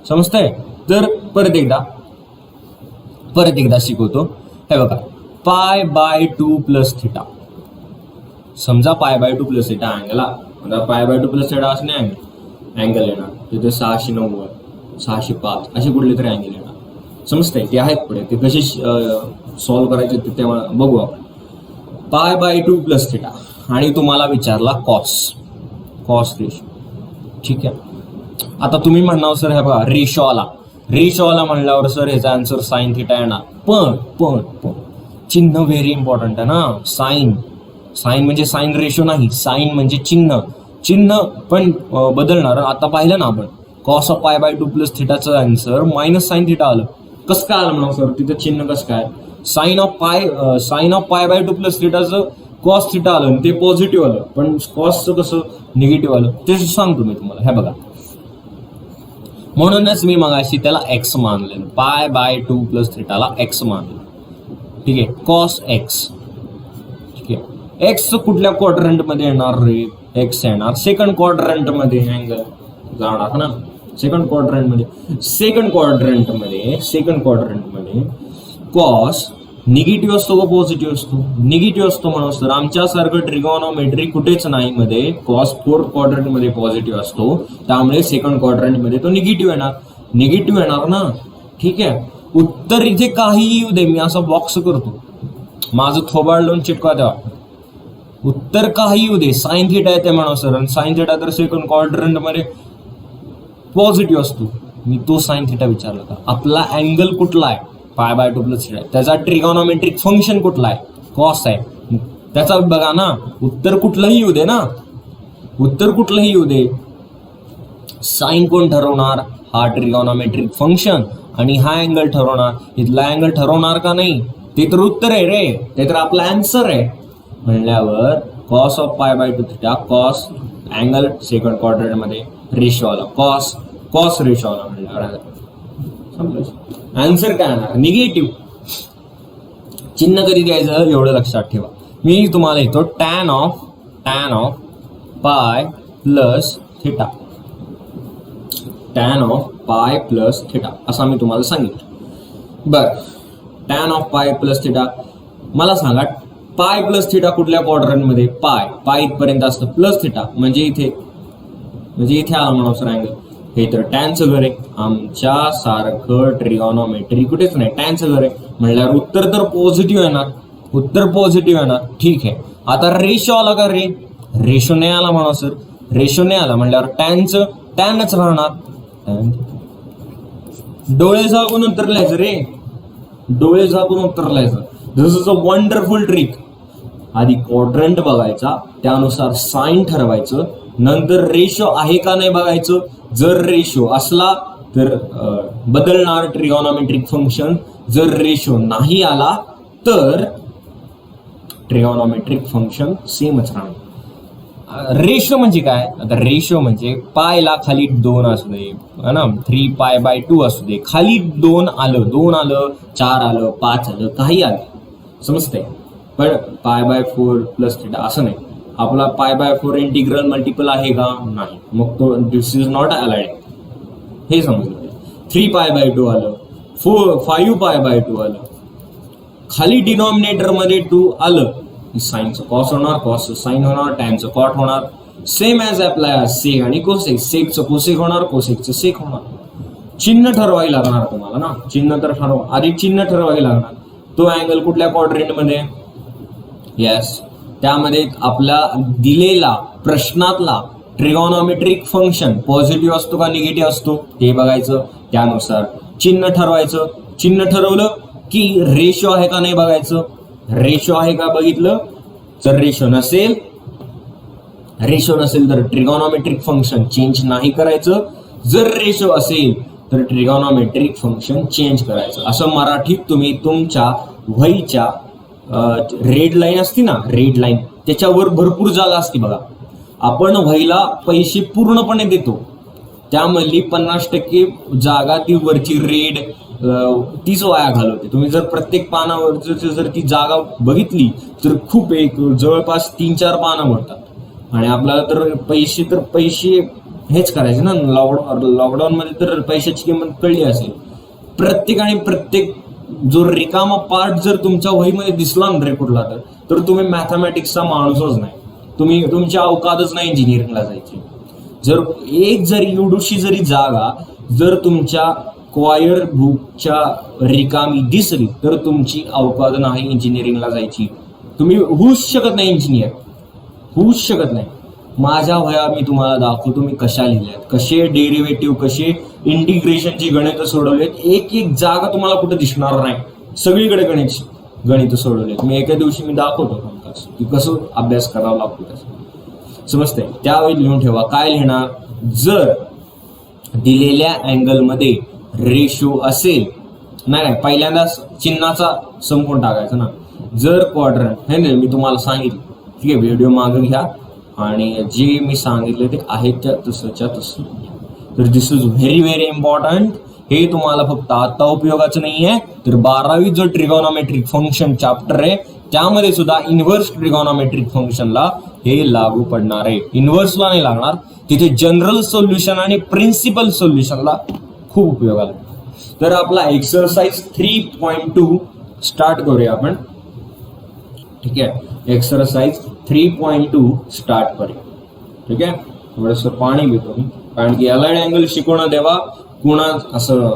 समजतंय? तर परत एकदा शिकवतो. हे बघा, पाय बाय 2 प्लस थिटा. समजा पाय बाय 2 प्लस थिटा अँगल, आता पाय बाय 2 प्लस थिटा असणे अँगल येणार तिथे 690 605 असे कुठले तरी अँगल येणार. समजतंय? ते आहेत पुढे, ते कसे सॉल्व्ह करायचे ते तेव्हा बघू आपण. पाय बाय 2 प्लस थिटा आणि तुम्हाला विचारला कॉस रेशो. ठीक आहे, आता तुम्ही म्हणणार सर हे बघा रेशो आला म्हणल्यावर सर ह्याचा आन्सर साइन थिटा येणार. पण चिन्ह व्हेरी इम्पॉर्टंट आहे ना. साइन म्हणजे साइन रेशो नाही, साइन म्हणजे चिन्ह पण बदलणार. आता पाहिलं ना आपण cos of pi by 2 plus थिटाचं आन्सर मायनस साइन थिटा आलं. कसं काय आलं म्हणा सर? तिथं चिन्ह कसं काय? Sine of pi by 2 plus थिटाचं कॉस थिटा आलं, ते पॉझिटिव्ह आलं, पण कॉसचं कसं निगेटिव्ह आलं ते सांगतो मी तुम्हाला. हे बघा, म्हणूनच मी मगाशी त्याला एक्स मानलेलं, पाय बाय 2 प्लस थिटाला एक्स मानलं. ठीक आहे, कॉस एक्स. ठीक आहे, एक्स कुठल्या क्वाड्रंट मध्ये येणार रे? एक्स येणार. सेकंड क्वाड्रंट मध्ये अँगल जाणार ना, सेकंड क्वाड्रंट मध्ये कॉस निगेटिव्ह असतो का पॉझिटिव्ह असतो? निगेटिव्ह असतो म्हणून तर आमच्यासारखं ट्रिगोनोमेट्री कुठेच नाही मध्ये कॉस फोर्थ क्वाड्रंट मध्ये पॉझिटिव्ह असतो, त्यामुळे सेकंड क्वाड्रंट मध्ये तो निगेटिव्ह येणार ना. ठीक आहे, उत्तर इथे काहीही येऊ दे, मी असा बॉक्स करतो, माझं थोबाड लावून चिटका द्यावा, उत्तर काही येऊ दे, साइन थिटा येते म्हणा सर, आणि साइन थिटा तर सेकंड क्वाड्रंट मध्ये पॉझिटिव्ह असतो. मी तो साइन थिटा विचारला का? आपला अँगल कुठला आहे? π/2 + θ. त्याचा ट्रिगोनोमेट्रिक फंक्शन कुठला आहे? कॉस आहे. त्याचा बघा ना, उत्तर कुठलंही येऊ दे ना, उत्तर कुठलंही येऊ दे, साइन कोण ठरवणार? हा ट्रिगोनोमेट्रिक फंक्शन, आणि हा अँगल ठरवणार. इथला अँगल ठरवणार का नाही? ते तर उत्तर आहे रे, ते तर आपला आन्सर आहे. म्हणल्यावर cos of π/2 θ, cos angle second quadrant मध्ये रेशो आला, कॉस रेशो आला, म्हणल्यावर आन्सर काय येणार? निगेटिव्ह. चिन्ह कधी द्यायचं एवढं लक्षात ठेवा. मी तुम्हाला येतो tan of pi plus theta, tan of pi plus theta असा मी तुम्हाला सांगितलं. बर, tan of pi plus theta. मला सांगा पाय प्लस थिटा कुठल्या क्वाड्रंट मध्ये? पाय इथपर्यंत असतं, प्लस थिटा म्हणजे इथे आला म्हणून सर अँगल. हे तर टॅनचं घर आहे, आमच्या सारखं ट्रिगोनोमेट्री कुठेच नाही, टॅनचं घर आहे म्हणल्यावर उत्तर तर पॉझिटिव्ह येणार. ठीक आहे, आता रेशो आला का रे? रेशो नाही आला म्हणा सर, रेशो नाही आला म्हणल्यावर टॅनच राहणार. डोळे झाकून उत्तर लिहायचं रे, डोळे झाकून उत्तर लिहायचं. दिस इज अ वंडरफुल ट्रिक. आधी क्वाड्रंट बघायचा, त्यानुसार साइन ठरवायचं, नंतर रेशो आहे का नाही बघायचं. जर रेशो असला तर बदलणार ट्रिगोनोमेट्रिक फंक्शन, जर रेशो नाही आला तर ट्रिगोनोमेट्रिक फंक्शन सेमच राहणार. रेशो म्हणजे काय? आता रेशो म्हणजे पायला खाली 2 असू दे ना, 3π/2 असू दे, खाली 2 आलं, 4 आलं, 5 आलं, काही आलं, समजतंय. पण π/4 + θ असं नाही. आपला π/4 इंटिग्रल मल्टिपल आहे का? नाही, मग तो दिस इज नॉट अलाइड, हे समजलं. 3π/2 आलं, 5π/2 आलं, खाली डिनॉमिनेटर मध्ये 2 आलं, साइनचं कॉस होणार, कॉसचं साइन होणार, टॅनचं कॉट होणार. सेम ॲज अप्लाय सेक आणि कोसेक, सेकचं कोसेक होणार, कोसेकचं सेक होणार. चिन्ह ठरवायला लागणार तुम्हाला ना, चिन्ह तर आधी चिन्ह ठरवायला लागणार. तो अँगल कुठल्या क्वाड्रंट मध्ये? येस, त्यामध्ये आपला दिलेला प्रश्नातला ट्रिगोनोमेट्रिक फंक्शन पॉझिटिव्ह असतो का निगेटिव्ह असतो ते बघायचं, त्यानुसार चिन्ह ठरवायचं. चिन्ह ठरवलं की रेशो आहे का नाही बघायचं. रेशो आहे का बघितलं, जर रेशो नसेल तर ट्रिगोनोमेट्रिक फंक्शन चेंज नाही करायचं. जर रेशो असेल तर ट्रिगोनोमेट्रिक फंक्शन चेंज करायचं. असं मराठीत तुम्ही तुमच्या वहीच्या रेड लाईन असते ना, रेड लाईन, त्याच्यावर भरपूर जागा असते बघा. आपण वहीला पैसे पूर्णपणे देतो, त्यामधली 50% जागा ती वरची रेड तीच वाया घालवते. तुम्ही जर प्रत्येक पानावर जर ती जागा बघितली तर खूप एक जवळपास 3-4 पानं भरतात. आणि आपल्याला तर पैसे हेच करायचे ना. लॉकडाऊन मध्ये तर पैशाची किंमत कळली असेल. प्रत्येक जो रिकामा पार्ट जर तुमच्या वहीमध्ये दिसला ना रे कुठला तर तुम्ही मॅथमॅटिक्सचा माणूसच नाही, तुमच्या अवकातच नाही इंजिनिअरिंगला जायची. जर एक जरी एवढीशी जरी जागा जर तुमच्या क्वायर बुकच्या रिकामी दिसली तर तुमची अवकात नाही इंजिनिअरिंगला जायची. तुम्ही होऊच शकत नाही इंजिनियर, होऊच शकत नाही. माझ्या वह्या मी तुम्हाला दाखवतो मी कशा लिहिल्यात, कसे डेरिव्हेटिव्ह, कसे इंटिग्रेशनची गणित सोडवलेत. एक जागा तुम्हाला कुठे दिसणार नाही, सगळीकडे गणित सोडवलेत. मी एका दिवशी मी दाखवतो की कसं अभ्यास करावा लागतो तसं, समजतंय. त्यावेळी लिहून ठेवा. काय लिहिणार? जर दिलेल्या अँगलमध्ये रेशो असेल, नाही पहिल्यांदा चिन्हाचा संपून टाकायचं ना. जर क्वाड्रंट हे नाही मी तुम्हाला सांगितलं, ठीक आहे, व्हिडिओ मागे घ्या आणि जे मी सांगितले ते आहे त्या तसंच्या तसं. तर this is very very important. हे तुम्हाला फक्त आता उपयोगाचं नाही आहे, तर 12वी जो ट्रिगोनोमेट्रिक फंक्शन चॅप्टर आहे त्यामध्ये सुद्धा इन्व्हर्स ट्रिगोनोमेट्रिक फंक्शनला हे लागू पडणार आहे, इन्व्हर्सला नाही लागणार. तिथे जनरल सोल्युशन आणि प्रिन्सिपल सोल्युशनला खूप उपयोग आला. तर आपला एक्सरसाइज 3.2 स्टार्ट करूया आपण. ठीक आहे, एक्सरसाइज 3.2 स्टार्ट करूया. ठीक आहे, थोडंसं पाणी घेतो मी, कारण की अलाइड अँगल शिकवणं तेव्हा असं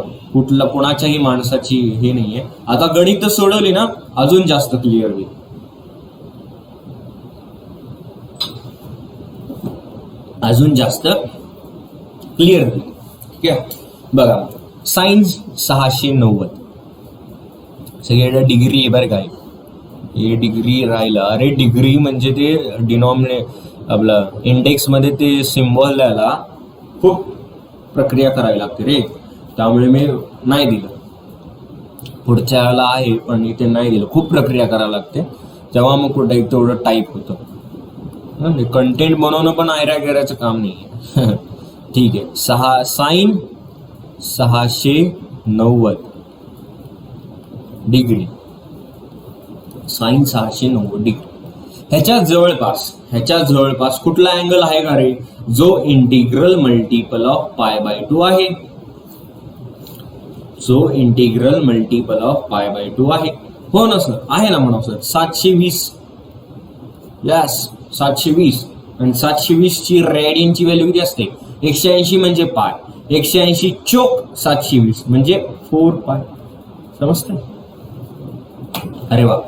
कोणाच्याही माणसाची हे नाहीये. आता गणित सोडवली ना अजून जास्त क्लिअर होईल. अजून जास्त क्लिअर होईल. ठीक आहे, बघा साइन 690 सगळ्या डिग्री बरं काय, हे डिग्री राहिलं. अरे डिग्री म्हणजे ते आपलं इंडेक्स मध्ये ते सिम्बॉल द्यायला खूप प्रक्रिया करावी लागते रे, त्यामुळे मी नाही दिलं. पुढच्या वेळेला आहे पण इथे नाही दिलं, खूप प्रक्रिया करावी लागते, तेव्हा मग कुठे तेवढं टाईप होतं. कंटेंट बनवणं पण आयऱ्या करायचं काम नाही. ठीक आहे, साइन 690 डिग्री, साइन 690 डिग्री. ह्याच्या जवळपास कुठला अँगल आहे का रे, जो इंटिग्रल मल्टिपल ऑफ π/2 आहे, जो इंटिग्रल मल्टिपल ऑफ π/2 आहे. हो ना सर, आहे ना म्हणा सर. 720, यस 720. आणि 720 ची रेडियनची व्हॅल्यू किती असते, 180 म्हणजे पाय, 180 चोक 720 म्हणजे 4π. समजतं? अरे वा,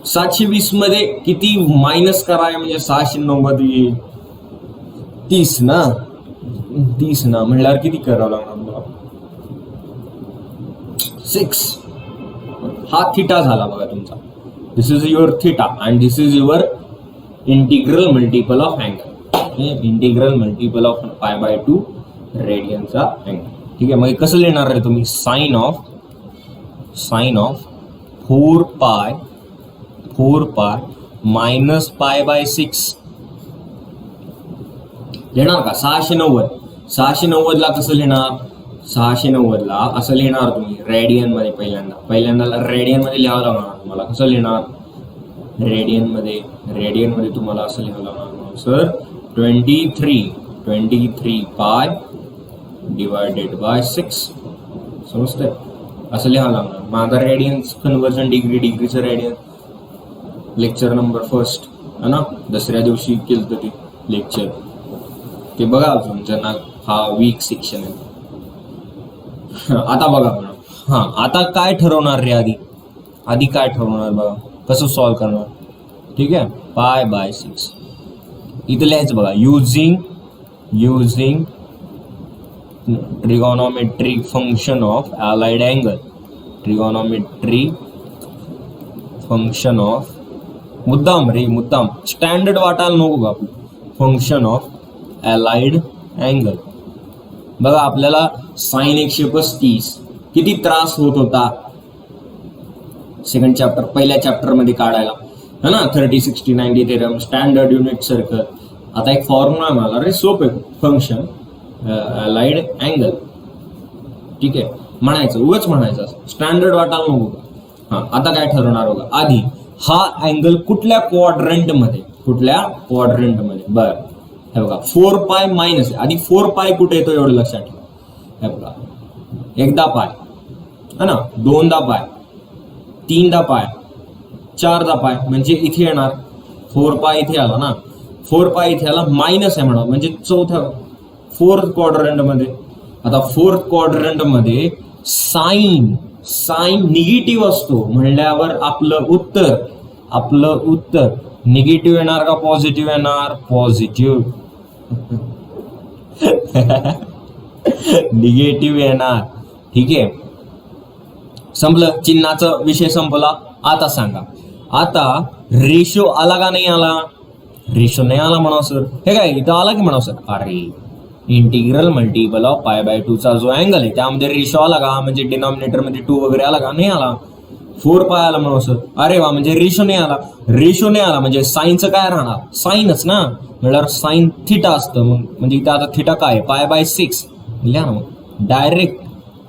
720 मध्ये किती मायनस कराय म्हणजे 690 येईल, 30 ना, 30 ना म्हणल्यावर किती करावं लागणार मला, 6. हा थिटा झाला बघा तुमचा. This is your theta and this is your integral multiple of angle, integral multiple of π/2 रेडियनचा अँगल. ठीक आहे, मग कसं लिहिणार आहे तुम्ही, साइन ऑफ 4π मायनस π/6 लिहिणार का. 690 ला कसं लिहिणार, 690 ला असं लिहिणार तुम्ही रेडियन मध्ये. पहिल्यांदा रेडियन मध्ये लिहावं लागणार तुम्हाला. कसं लिहिणार, रेडियन मध्ये तुम्हाला असं लिहावं लागणार सर, 23 पाय डिवायडेड बाय 6. समजतंय, असं लिहावं लागणार. माझा रेडियन कन्व्हर्जन डिग्रीचं रेडियन लेक्चर नंबर 1 है ना, दुसऱ्या दिवशी केलं ते लेक्चर, ते बघा अजून ज्यांना हा वीक सेक्शन आहे. आता बघा म्हणा, हा आता काय ठरवणार रे, आधी काय ठरवणार बघा, कसं सॉल्व्ह करणार. ठीक आहे, π/6 इथं लिहायचं बघा, using trigonometric function of allied angle, trigonometric function of, मुद्दाम स्टँडर्ड वाटायला नको का आपलं, फंक्शन ऑफ अलाइड अँगल. बघा आपल्याला साइन 135 किती त्रास होत होता सेकंड चॅप्टर, पहिल्या चॅप्टर मध्ये काढायला, है ना. 30, 60, 90 थेरम, स्टँडर्ड युनिट सर्कल. आता एक फॉर्म्युला आहे मला रे, सोपे, फंक्शन अलाइड अँगल. ठीक आहे, उगाच म्हणायचं, स्टँडर्ड वाटायला नको का. हा आता काय ठरवणार बघा, आधी हा अँगल कुठल्या क्वाड्रंट मध्ये, बरं हे बघा 4π मायनस, आधी 4π कुठे येतो एवढं लक्षात ठेवा. हे बघा, एकदा पाय है ना, दोनदा पाय, तीनदा पाय, चारदा पाय, म्हणजे इथे येणार 4π इथे आला ना, 4π इथे आला, मायनस आहे म्हणा, म्हणजे चौथ्या 4th क्वाड्रंट मध्ये. आता 4th क्वाड्रंट मध्ये साइन निगेटिव्ह असतो म्हणल्यावर आपलं उत्तर निगेटिव्ह येणार का पॉझिटिव्ह येणार, पॉझिटिव्ह. निगेटिव्ह येणार. ठीक आहे, संपलं, चिन्हाचा विषय संपला. आता सांगा, आता रेशो आला का नाही आला, रेशो नाही आला म्हणा सर. हे काय इथं आला की म्हणा सर, अरे इंटिग्रल मल्टिपल ऑफ π/2 चा जो अँगल आहे त्यामध्ये रेशो आला का, म्हणजे डिनॉमिनेटर मध्ये 2 वगैरे आला का, नाही आला. 4π आला म्हणा सर, अरे वा, म्हणजे रेशो नाही आला म्हणजे साईनचं काय राहणार, साईनच ना, म्हणजे साइन थिटा असतं. मग म्हणजे इथं आता थिटा काय, π/6 लिहा ना मग डायरेक्ट,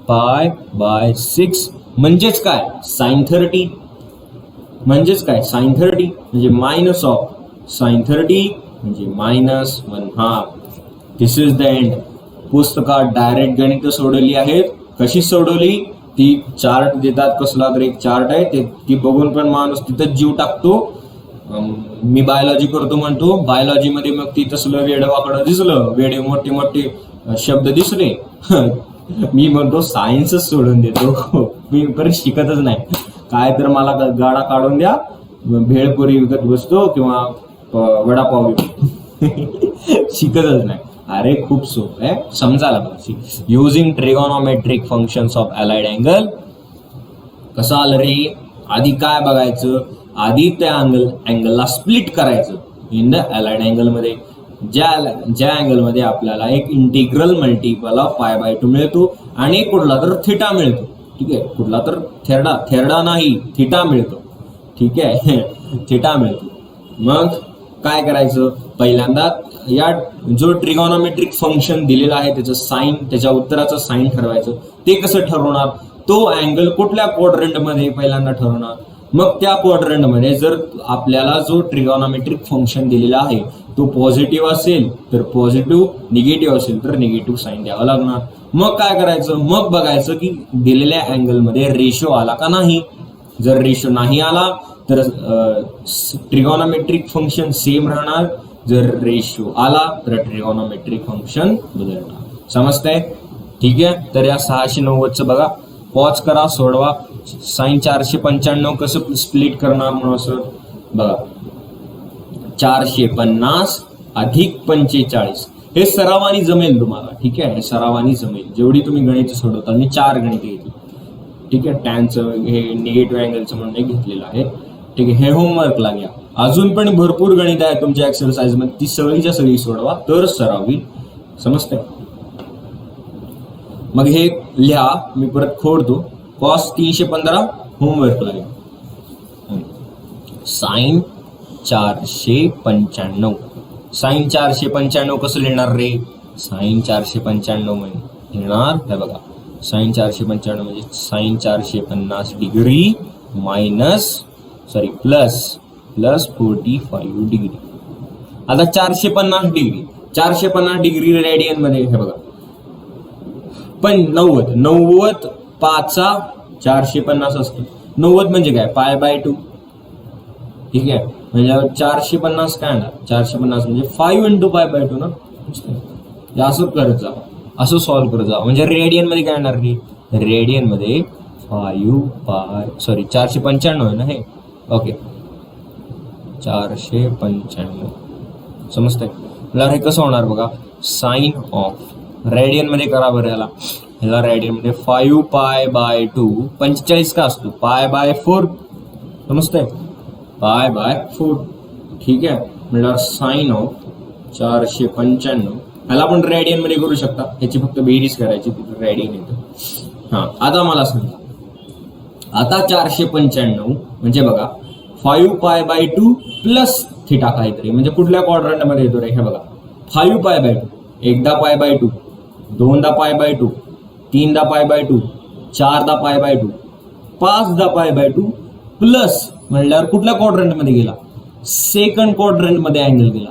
π/6 म्हणजेच काय, साइन 30, म्हणजेच काय, साइन 30 म्हणजे मायनस ऑफ साइन 30 म्हणजे -1/2. दिस इज द एंड. पुस्तकात डायरेक्ट गणित सोडवली आहेत. कशी सोडवली ती? चार्ट देतात, कसला तर एक चार्ट आहे ती बघून पण माणूस तिथंच जीव टाकतो. मी बायोलॉजी करतो म्हणतो, बायोलॉजीमध्ये मग ती तसलं वेडवाकडं दिसलं, वेडे मोठे मोठे शब्द दिसले मी म्हणतो सायन्सच सोडून देतो मी परत शिकतच नाही. काय तर मला गाडा काढून द्या, भेळपुरी विकत बसतो किंवा वडापाव शिकतच नाही. अरे खूप सोपं आहे, समजायला पाहिजे. Using trigonometric functions of allied angle. कसं आलं रे? आधी काय बघायचं? आधी त्या अँगलला स्प्लिट करायचं इन द अलाइड अँगलमध्ये. ज्या अँगलमध्ये आपल्याला एक इंटिग्रल मल्टिपल ऑफ π/2 मिळतो आणि कुठला तर थिटा मिळतो. ठीक आहे, कुठला तर थेरडा नाही, थिटा मिळतो. ठीक आहे थिटा मिळतो. मग काय करायचं? पहिल्यांदा या जो ट्रिगोनॉमेट्रिक फंक्शन दिलेला आहे त्याचं साइन, त्याच्या उत्तराचं साइन ठरवायचं. ते कसं ठरवणार? तो अँगल कुठल्या क्वाड्रंटमध्ये पहिल्यांदा ठरवणार. मग त्या क्वाड्रंटमध्ये जर आपल्याला जो ट्रिगोनॉमेट्रिक फंक्शन दिलेला आहे तो पॉझिटिव्ह असेल तर पॉझिटिव्ह, निगेटिव्ह असेल तर निगेटिव्ह साइन द्यावं लागणार. मग काय करायचं? मग बघायचं की दिलेल्या अँगलमध्ये रेशो आला का नाही. जर रेशो नाही आला तर ट्रिगोनॉमेट्रिक फंक्शन सेम राहणार. जर रेशो आला तर ट्रिगोनॉमेट्रिक फंक्शन बदलणार. समजतंय? ठीक आहे. तर या 690चं बघा, पॉज करा, सोडवा. साइन 495 कसं स्प्लिट करणार म्हणून असं बघा. 450 अधिक 45 हे सरावानी जमेल तुम्हाला. ठीक आहे, हे सरावानी जमेल. जेवढी तुम्ही गणित सोडवता, मी 4 गणित घेतली. ठीक आहे, टॅनचं हे निगेटिव्ह अँगलचं म्हणून एक घेतलेलं आहे. ठीक आहे, हे होमवर्कला घ्या. अजून पण भरपूर गणित आहे तुमच्या एक्सरसाइज मध्ये, ती सगळीच्या सगळी सोडवा तर सराव होईल. समजतंय? मग हे लिहा, मी परत खोडतो. कॉस 315 होमवर्कला घ्या. साइन 495. साइन 495 कसं लिहिणार रे? साइन 495 म्हणजे लिहिणार हे बघा, साइन 495 म्हणजे साइन 450 डिग्री प्लस 45 डिग्री. आता 450 डिग्री रेडियन मध्ये हे बघा, पण 90 5चा 450 असतो. 90 म्हणजे काय? π/2. ठीक आहे, म्हणजे 450 काय ना, 450 म्हणजे 5 × π/2 ना. असं करत जा, असं सॉल्व्ह करत जा. म्हणजे रेडियन मध्ये काय येणार रे? रेडियन मध्ये 495 आहे ना हे. ओके, 495. समजतंय? मला हे कसं होणार बघा. साइन ऑफ रेडियन मध्ये करा बरं. ह्याला रेडियन मध्ये 5π/2. 45 का असतो? π/4. समजतंय? π/4. ठीक आहे, म्हणजे साइन ऑफ 495. ह्याला आपण रेडियन मध्ये करू शकता. ह्याची फक्त बेरीज करायची, तिथे रेडियन येतं. हा, आता मला सांगा, आता 495 म्हणजे बघा 5π/2 प्लस थिटा काहीतरी, म्हणजे कुठल्या क्वाड्रंट मध्ये येतो रे? हे बघा, 5π/2. एकदा π/2, दोनदा π/2, तीनदा π/2, चारदा π/2, पाचदा π/2 प्लस म्हणल्यावर कुठल्या क्वाड्रंट मध्ये गेला? सेकंड क्वाड्रंट मध्ये अँगल गेला.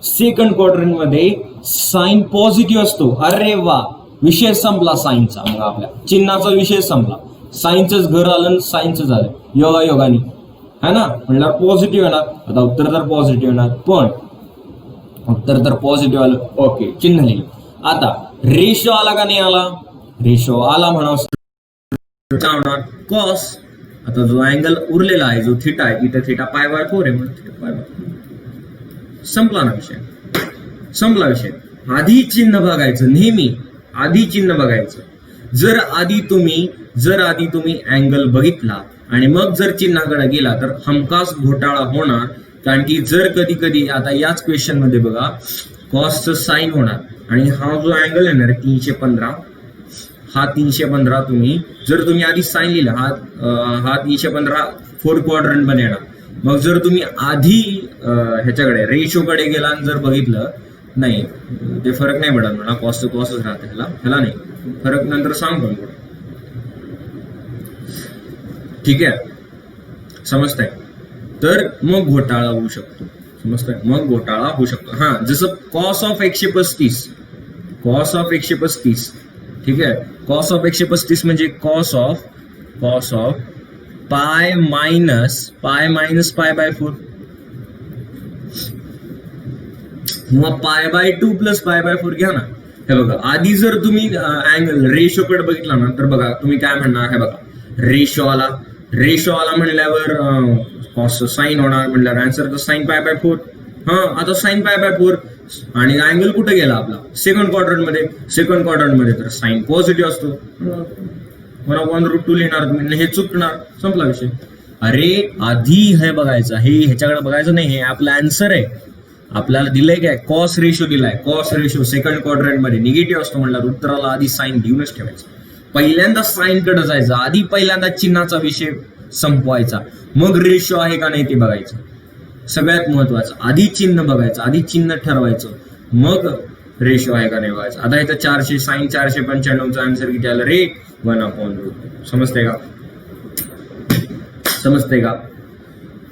सेकंड क्वाड्रंट मध्ये साइन पॉझिटिव्ह असतो. अरे वा, विषय संपला साइनचा. मग आपल्या चिन्हाचा विषय संपला. साइनचंच घर आलं, साइनच झालं योगायोगाने, है ना. म्हणल्यावर पॉझिटिव्ह येणार. आता उत्तर तर पॉझिटिव्ह येणार, पण उत्तर तर पॉझिटिव्ह आलं. ओके, चिन्ह लिहिलं. आता रेशो आला का नाही आला? रेशो आला म्हणा, कॉस. आता जो अँगल उरलेला आहे, जो थिटा आहे, इथे थिटा π/4 आहे, म्हणून थिटा π/4. संपला ना विषय, संपला विषय. आधी चिन्ह बघायचं, नेहमी आधी चिन्ह बघायचं. जर आधी तुम्ही अँगल बघितला आणि मग जर चिन्हाकडे गेला तर हमखास घोटाळा होणार. कारण की जर कधी कधी, आता याच क्वेश्चन मध्ये बघा, कॉसचं साइन होणार आणि हा जो अँगल येणार आहे 315, हा 315 तुम्ही आधी साइन लिहिला, हा 315 4 क्वाड्रंट मध्ये येणार. मग जर तुम्ही आधी ह्याच्याकडे रेशोकडे गेला आणि जर बघितलं, नाही ते फरक नाही पडत म्हणा, कॉस्ट कॉस्टच राहते. ह्याला नाही फरक, नंतर सांगतो. ठीक आहे, समजताय? तर मग घोटाळा होऊ शकतो. समजतंय? मग घोटाळा होऊ शकतो. हा, जसं कॉस ऑफ 135, कॉस ऑफ 135, ठीक आहे. कॉस ऑफ 135 म्हणजे cos of pi minus pi by 4 किंवा पाय बाय 2 प्लस पाय बाय 4 घ्या ना. हे बघा, आधी जर तुम्ही अँगल रेशो कडे बघितला ना, तर बघा तुम्ही काय म्हणणार, हे बघा रेशो आला म्हणल्यावर कॉस साईन होणार, म्हणल्यावर आन्सर तर साईन पाय बाय 4. हा, आता साईन पाय बाय 4 आणि अँगल कुठे गेला आपला, सेकंड क्वाड्रंट मध्ये तर साईन पॉझिटिव्ह असतो. 1/√2 लिहिणार तुम्ही, हे चुकणार, संपला विषय. अरे आधी हे बघायचं, हे ह्याच्याकडे बघायचं नाही, हे आपला आन्सर आहे. आपल्याला दिलंय काय, कॉस रेशो दिलाय. कॉस रेशो सेकंड क्वाड्रंट मध्ये निगेटिव्ह असतो म्हणल्यावर उत्तराला आधी साईन घेऊनच ठेवायचं. पहिल्यांदा साईन कडे जायचं, आधी पहिल्यांदा चिन्हाचा विषय संपवायचा, मग रेशो आहे का नाही ते बघायचं. सगळ्यात महत्वाचं, आधी चिन्ह बघायचं, आधी चिन्ह ठरवायचं, मग रेशो आहे का नाही बघायचं. आता इथं 400 साईन 495चा आन्सर किती आला रे, 1/√2. समजतंय का?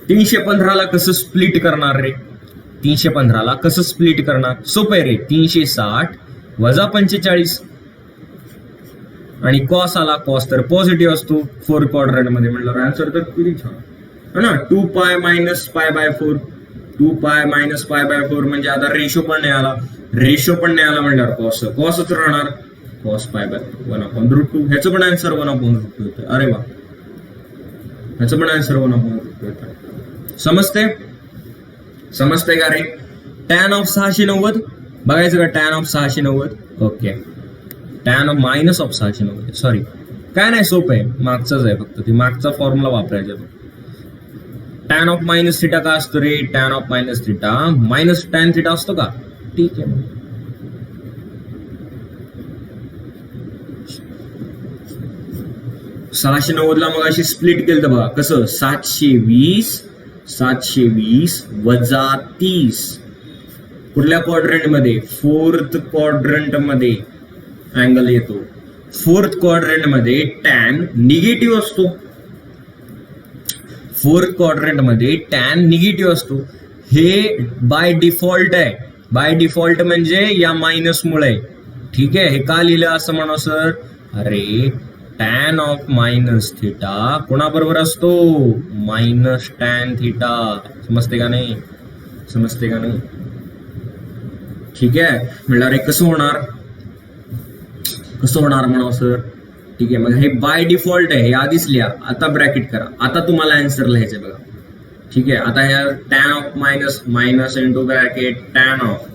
315ला कसं स्प्लिट करणार रे, 315ला कसं स्प्लिट करणार, सोपं आहे रे. 360 वजा 45 आणि कॉस आला, कॉस तर पॉझिटिव्ह असतो 4 क्वाड्रंट मध्ये, म्हणलं आन्सर तर किती छान है ना. 2 pi minus pi by 4, 2 pi minus pi by 4 म्हणजे आता रेशो पण नाही आला म्हणल्यावर कॉसच राहणार, कॉस पाय बाय 1/√2. ह्याचं पण आन्सर 1/√2 येतं. अरे वा, ह्याचं पण आन्सर 1/√2 येतं. समजतंय का रे. टॅन ऑफ 690 बघायचं का, tan of 690. Okay, tan of minus of 690, sorry काय नाही, सोपं आहे, मागचाच आहे, फक्त ती मागचा फॉर्म्युला वापरायचा. टॅन ऑफ मायनस थिटा का असतो रे, tan of minus theta minus tan theta असतो का, ठीक आहे. 690 मग अशी स्प्लिट केलं तर बघा कसं, 720 वजा 30 कुठल्या क्वाड्रंट मध्ये, 4th क्वाड्रंट मध्ये अँगल येतो. 4th क्वाड्रंट मध्ये टॅन निगेटिव्ह असतो, 4th क्वाड्रंट मध्ये टॅन निगेटिव्ह असतो. हे बाय डिफॉल्ट आहे, बाय डिफॉल्ट म्हणजे या मायनस मुळे, ठीक आहे. हे का लिहिलं असं म्हणा सर, अरे टॅन ऑफ मायनस थिटा कोणाबरोबर असतो, मायनस टॅन थिटा. समजते का नाही, ठीक आहे. म्हणल्यावर हे कसं होणार म्हणा सर, ठीक आहे. मग हे बाय डिफॉल्ट आहे, हे आधीच लिहा, आता ब्रॅकेट करा, आता तुम्हाला आन्सर लिहायचंय बघा, ठीक आहे. आता ह्या tan of minus into bracket tan of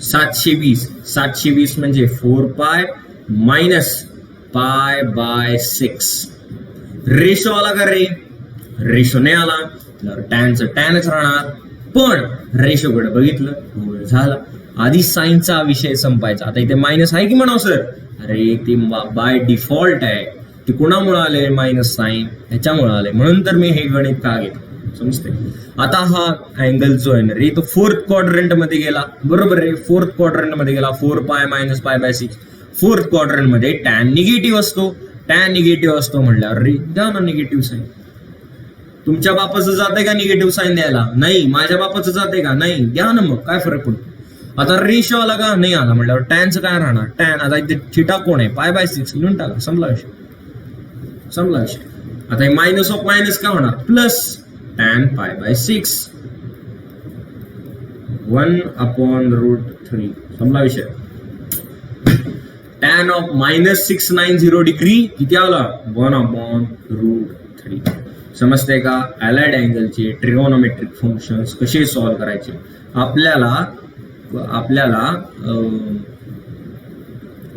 720 म्हणजे 4 pi minus pi by 6. Ratio आला का रे, रेशो नाही आला, टॅनच राहणार. पण रेशो कडे बघितलं, झालं. आधी साईनचा विषय संपायचा. आता इथे मायनस आहे की म्हणाव सर, अरे ते बाय डिफॉल्ट आहे, ते कोणामुळे आले, मायनस साईन ह्याच्यामुळे आले, म्हणून तर मी हे गणित का घेतो. समजते. आता हा अँगल जो आहे ना रे, तो 4th क्वाड्रंट मध्ये गेला, बरोबर रे. 4th क्वाड्रंट मध्ये गेला, 4 pi minus pi by 6. 4th quadrant मध्ये टॅन निगेटिव्ह असतो म्हणल्यावर रे द्या ना निगेटिव्ह साईन. तुमच्या बापाचं जाते का निगेटिव्ह साईन द्यायला, नाही. माझ्या बापाचं जाते का, नाही. द्या ना, मग काय फरक पडतो. आता रेशो आला का, नाही आला म्हणल्यावर टॅनचं काय राहणार, टॅन. आता इथे थिटा कोण आहे, पाय बाय 6 लिहून टाका, संपला विषय. आता हे मायनस ऑफ मायनस काय होणार, प्लस टॅन पाय बाय 6 1/√3. संपला विषय. टॅन ऑफ मायनस 690 डिग्री किती आला, 1/√3. समजते का. अलाइड अँगलचे ट्रिगोनोमेट्रिक फंक्शन्स कसे सॉल्व्ह करायचे, आपल्याला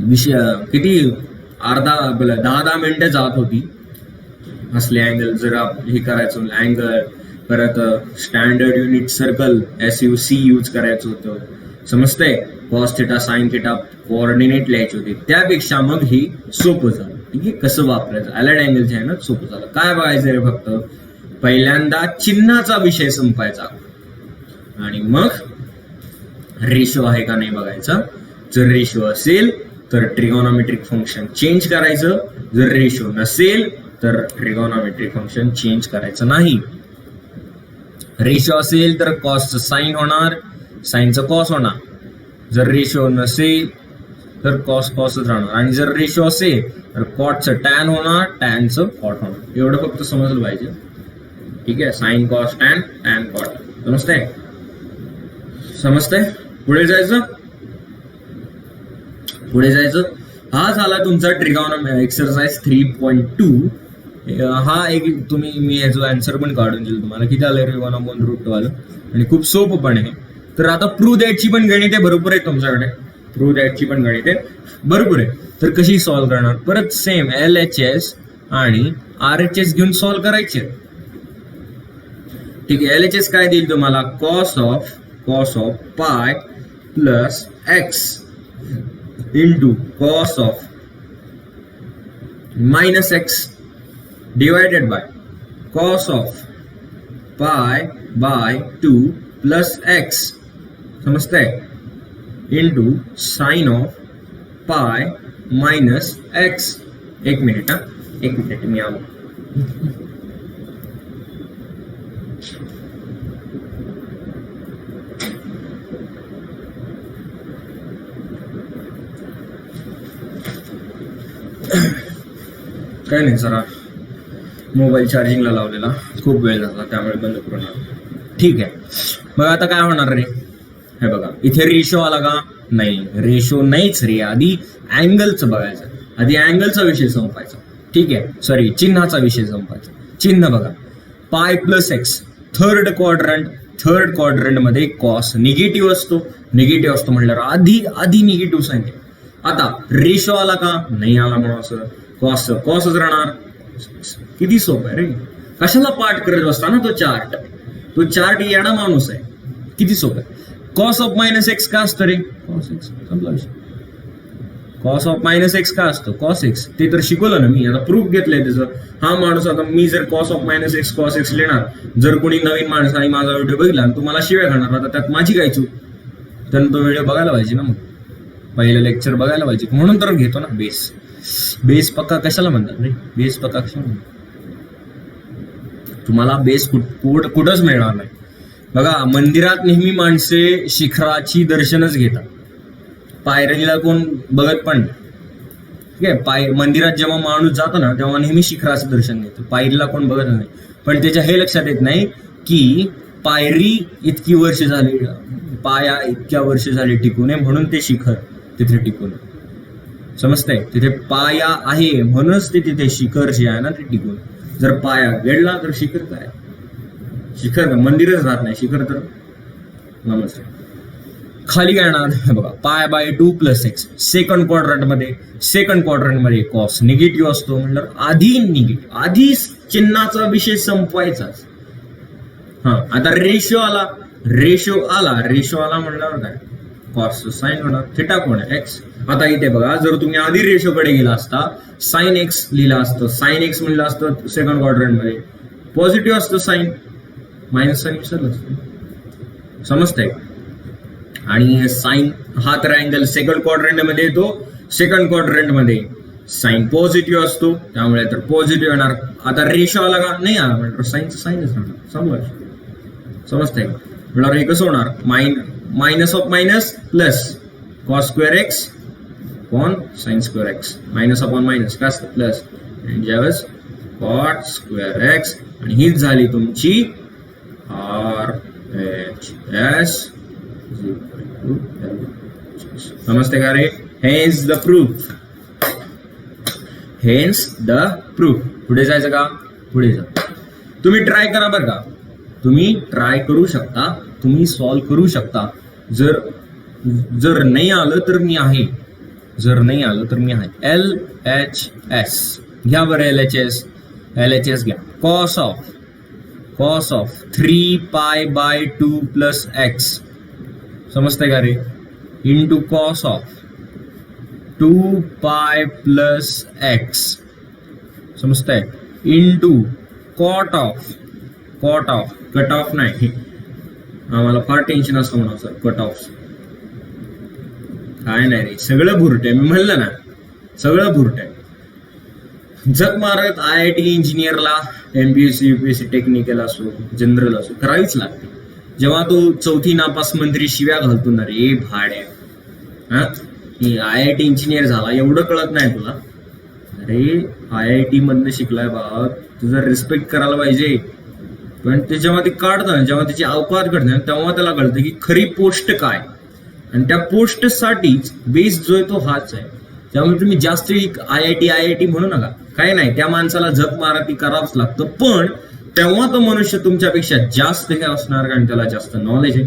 विषय किती 10 मिनिटं जात होती. असले अँगल जर हे करायचं, अँगल परत standard unit circle SUC use करायचं होतं. समजतंय. Cos theta sine theta coordinate लिहायचे होते, त्यापेक्षा मग हे सोपं झालं. ठीक आहे, कसं वापरायचं अलाइड अँगलचे आहे ना, सोपं झालं. काय बघायचं रे, फक्त पहिल्यांदा चिन्हाचा विषय संपायचा आणि मग रेशो आहे का नाही बघायचा. जर रेशो असेल तर ट्रिगोनोमेट्रिक फंक्शन चेंज करायचं, जर रेशो नसेल तर ट्रिगोनोमेट्रिक फंक्शन चेंज करायचं नाही. रेशो असेल तर कॉसचं साईन होणार, साईनचं कॉस होणार. जर रेशो नसेल तर कॉस कॉसच राहणार, आणि जर रेशो असेल तर कॉटचं टॅन होणार, टॅनचं कॉट होणार. एवढं फक्त समजलं पाहिजे. ठीक आहे, sine cos tan, tan cot. समजतंय? समजतंय? पुढे जायचं. हा झाला तुमचा ट्रिगॉनोमेट्री एक्सरसाइज 3.2. हा एक मी याचा आन्सर पण काढून देईल तुम्हाला. किती आलं रे 1/√2 आलं, आणि खूप सोपं पण आहे. तर आता प्रूव्ह दॅटची पण गणित आहे बरोबर आहे तुमच्याकडे. प्रूव्ह दॅटची पण गणित आहे बरोबर आहे. तर कशी सॉल्व्ह करणार? परत सेम LHS आणि RHS घेऊन सॉल्व्ह करायचे. ठीक आहे, LHS काय देईल तुम्हाला? Cos of pi plus x into cos of minus x divided by cos of pi by 2 plus x. समजतंय? Into sine of pi minus x. एक मिनिट मी आलो. काय नाही, जरा मोबाईल चार्जिंगला लावलेला, खूप वेळ झाला त्यामुळे बंद करून. ठीक आहे, मग आता काय होणार रे? हे बघा, इथे रेशो आला का? नाही, रेशो नाहीच रे. आधी अँगलचं बघायचं, आधी अँगलचा विषय संपायचा. ठीक आहे, सॉरी, चिन्हाचा विषय संपायचा. चिन्ह बघा, पाय प्लस एक्स, थर्ड क्वाड्रंट मध्ये कॉस निगेटिव्ह असतो म्हटल्यावर आधी निगेटिव्ह साईन. आता रेशो आला का? नाही आला, म्हणून असं कॉसच राहणार. किती सोपं आहे रे. कशाला पाठ करत असता ना तो चार्ट येणा माणूस आहे. किती सोपं आहे. कॉस ऑफ मायनस एक्स का असतं रे? Cos x. संपला विषय. कॉस ऑफ मायनस एक्स का असतो? Cos x. ते तर शिकवलं ना मी, आता प्रूफ घेतलंय त्याचं. हा माणूस, आता मी जर cos of minus x cos x लिहिणार, जर कोणी नवीन माणसाने माझा व्हिडिओ बघितला आणि तुम्हाला शिव्या खाणार, आता त्यात माझी काय चूक? त्यानं तो व्हिडिओ बघायला पाहिजे ना, मग पहिलं लेक्चर बघायला पाहिजे. म्हणून तर घेतो ना बेस पक्का कशाला म्हणतात रे? बेस पक्का कशाला म्हणतात? तुम्हाला बेस कुठंच मिळणार नाही. बघा, मंदिरात नेहमी माणसे शिखराची दर्शनच घेतात, पायरीला कोण बघत पण नाही. ठीक आहे, मंदिरात जेव्हा माणूस जातो ना तेव्हा नेहमी शिखराचं दर्शन घेतो, पायरीला कोण बघत नाही. पण त्याच्या हे लक्षात येत नाही की पायरी इतकी वर्ष झाली, पाया इतक्या वर्ष झाली टिकून आहे, म्हणून ते शिखर तिथे टिकून. समजतंय? तिथे पाया आहे म्हणूनच ते तिथे शिखर जे आहे ना ते टिकून. जर पाया गेडला तर शिखर काय? शिखर मंदिरच राहत नाही, शिखर तर नमस्ते. खाली काय येणार बघा, पाय by 2 plus x. Second quadrant मध्ये कॉस निगेटिव्ह असतो म्हणल्यावर आधी चिन्हाचा विषय संपवायचाच. हा, आता रेशो आला म्हणल्यावर काय? कॉस साइन होणार. थिटा कोण आहे? एक्स. आता इथे बघा, जर तुम्ही आधी रेशो कडे गेला असता, साइन एक्स लिहिला असतं, साइन एक्स म्हणलं असतं सेकंड क्वाड्रंट मध्ये पॉझिटिव्ह असतं साइन, मायनस साइन विसरलं असतं. समजतंय? आणि साइन हा तर अँगल सेकंड क्वाड्रंट मध्ये येतो, सेकंड क्वाड्रंट मध्ये साइन पॉझिटिव्ह असतो, त्यामुळे तर पॉझिटिव्ह येणार. आता रेशो आला का? नाही आला म्हणजे साइनचं साइनच राहणार. समजतंय? म्हणल्यावर हे कसं होणार? Minus of minus plus cos square x upon sign square x. Minus upon minus काय असतं? प्लस. ज्यावेळेस कॉट स्क्वेअर एक्स, आणि हीच झाली तुमची RHS. समजते का रे? Hence the proof. पुढे जायचं का? पुढे जा. तुम्ही ट्राय करा बरं का, तुम्ही ट्राय करू शकता, तुम्ही सॉल्व्ह करू शकता. जर नाही आलं तर मी आहे, LHS घ्या बरं. LHS घ्या. कॉस ऑफ 3 पाय बाय 2 प्लस एक्स. समजतंय का रे? Into cos of 2 pi plus x. समजतंय? Into cot of cut of नाही, आम्हाला फार टेन्शन असतं म्हणा सर कट ऑफ. काय नाही रे, सगळं भुरट आहे. मी म्हणलं ना, सगळं भुरट आहे. जग मारत IIT इंजिनियरला MPSC UPSC टेक्निकल असो जनरल असो करावीच लागते. जेव्हा तो चौथी नापास मंत्री शिव्या घालतो ना रे भाड्या, हा IIT इंजिनियर झाला एवढं कळत नाही तुला? अरे IIT मधनं शिकलाय बा, तुझा रिस्पेक्ट करायला पाहिजे. पण ते जेव्हा ते काढतं, जेव्हा त्याची अवकात घडते तेव्हा त्याला कळतं की खरी पोस्ट काय, आणि त्या पोस्ट साठीच बेस जो आहे तो हाच आहे. त्यामुळे तुम्ही जास्त IIT म्हणू नका, काय नाही, त्या माणसाला झक मारती करावंच लागतं. पण तेव्हा तो मनुष्य तुमच्यापेक्षा जास्त हे असणार, कारण त्याला जास्त नॉलेज आहे.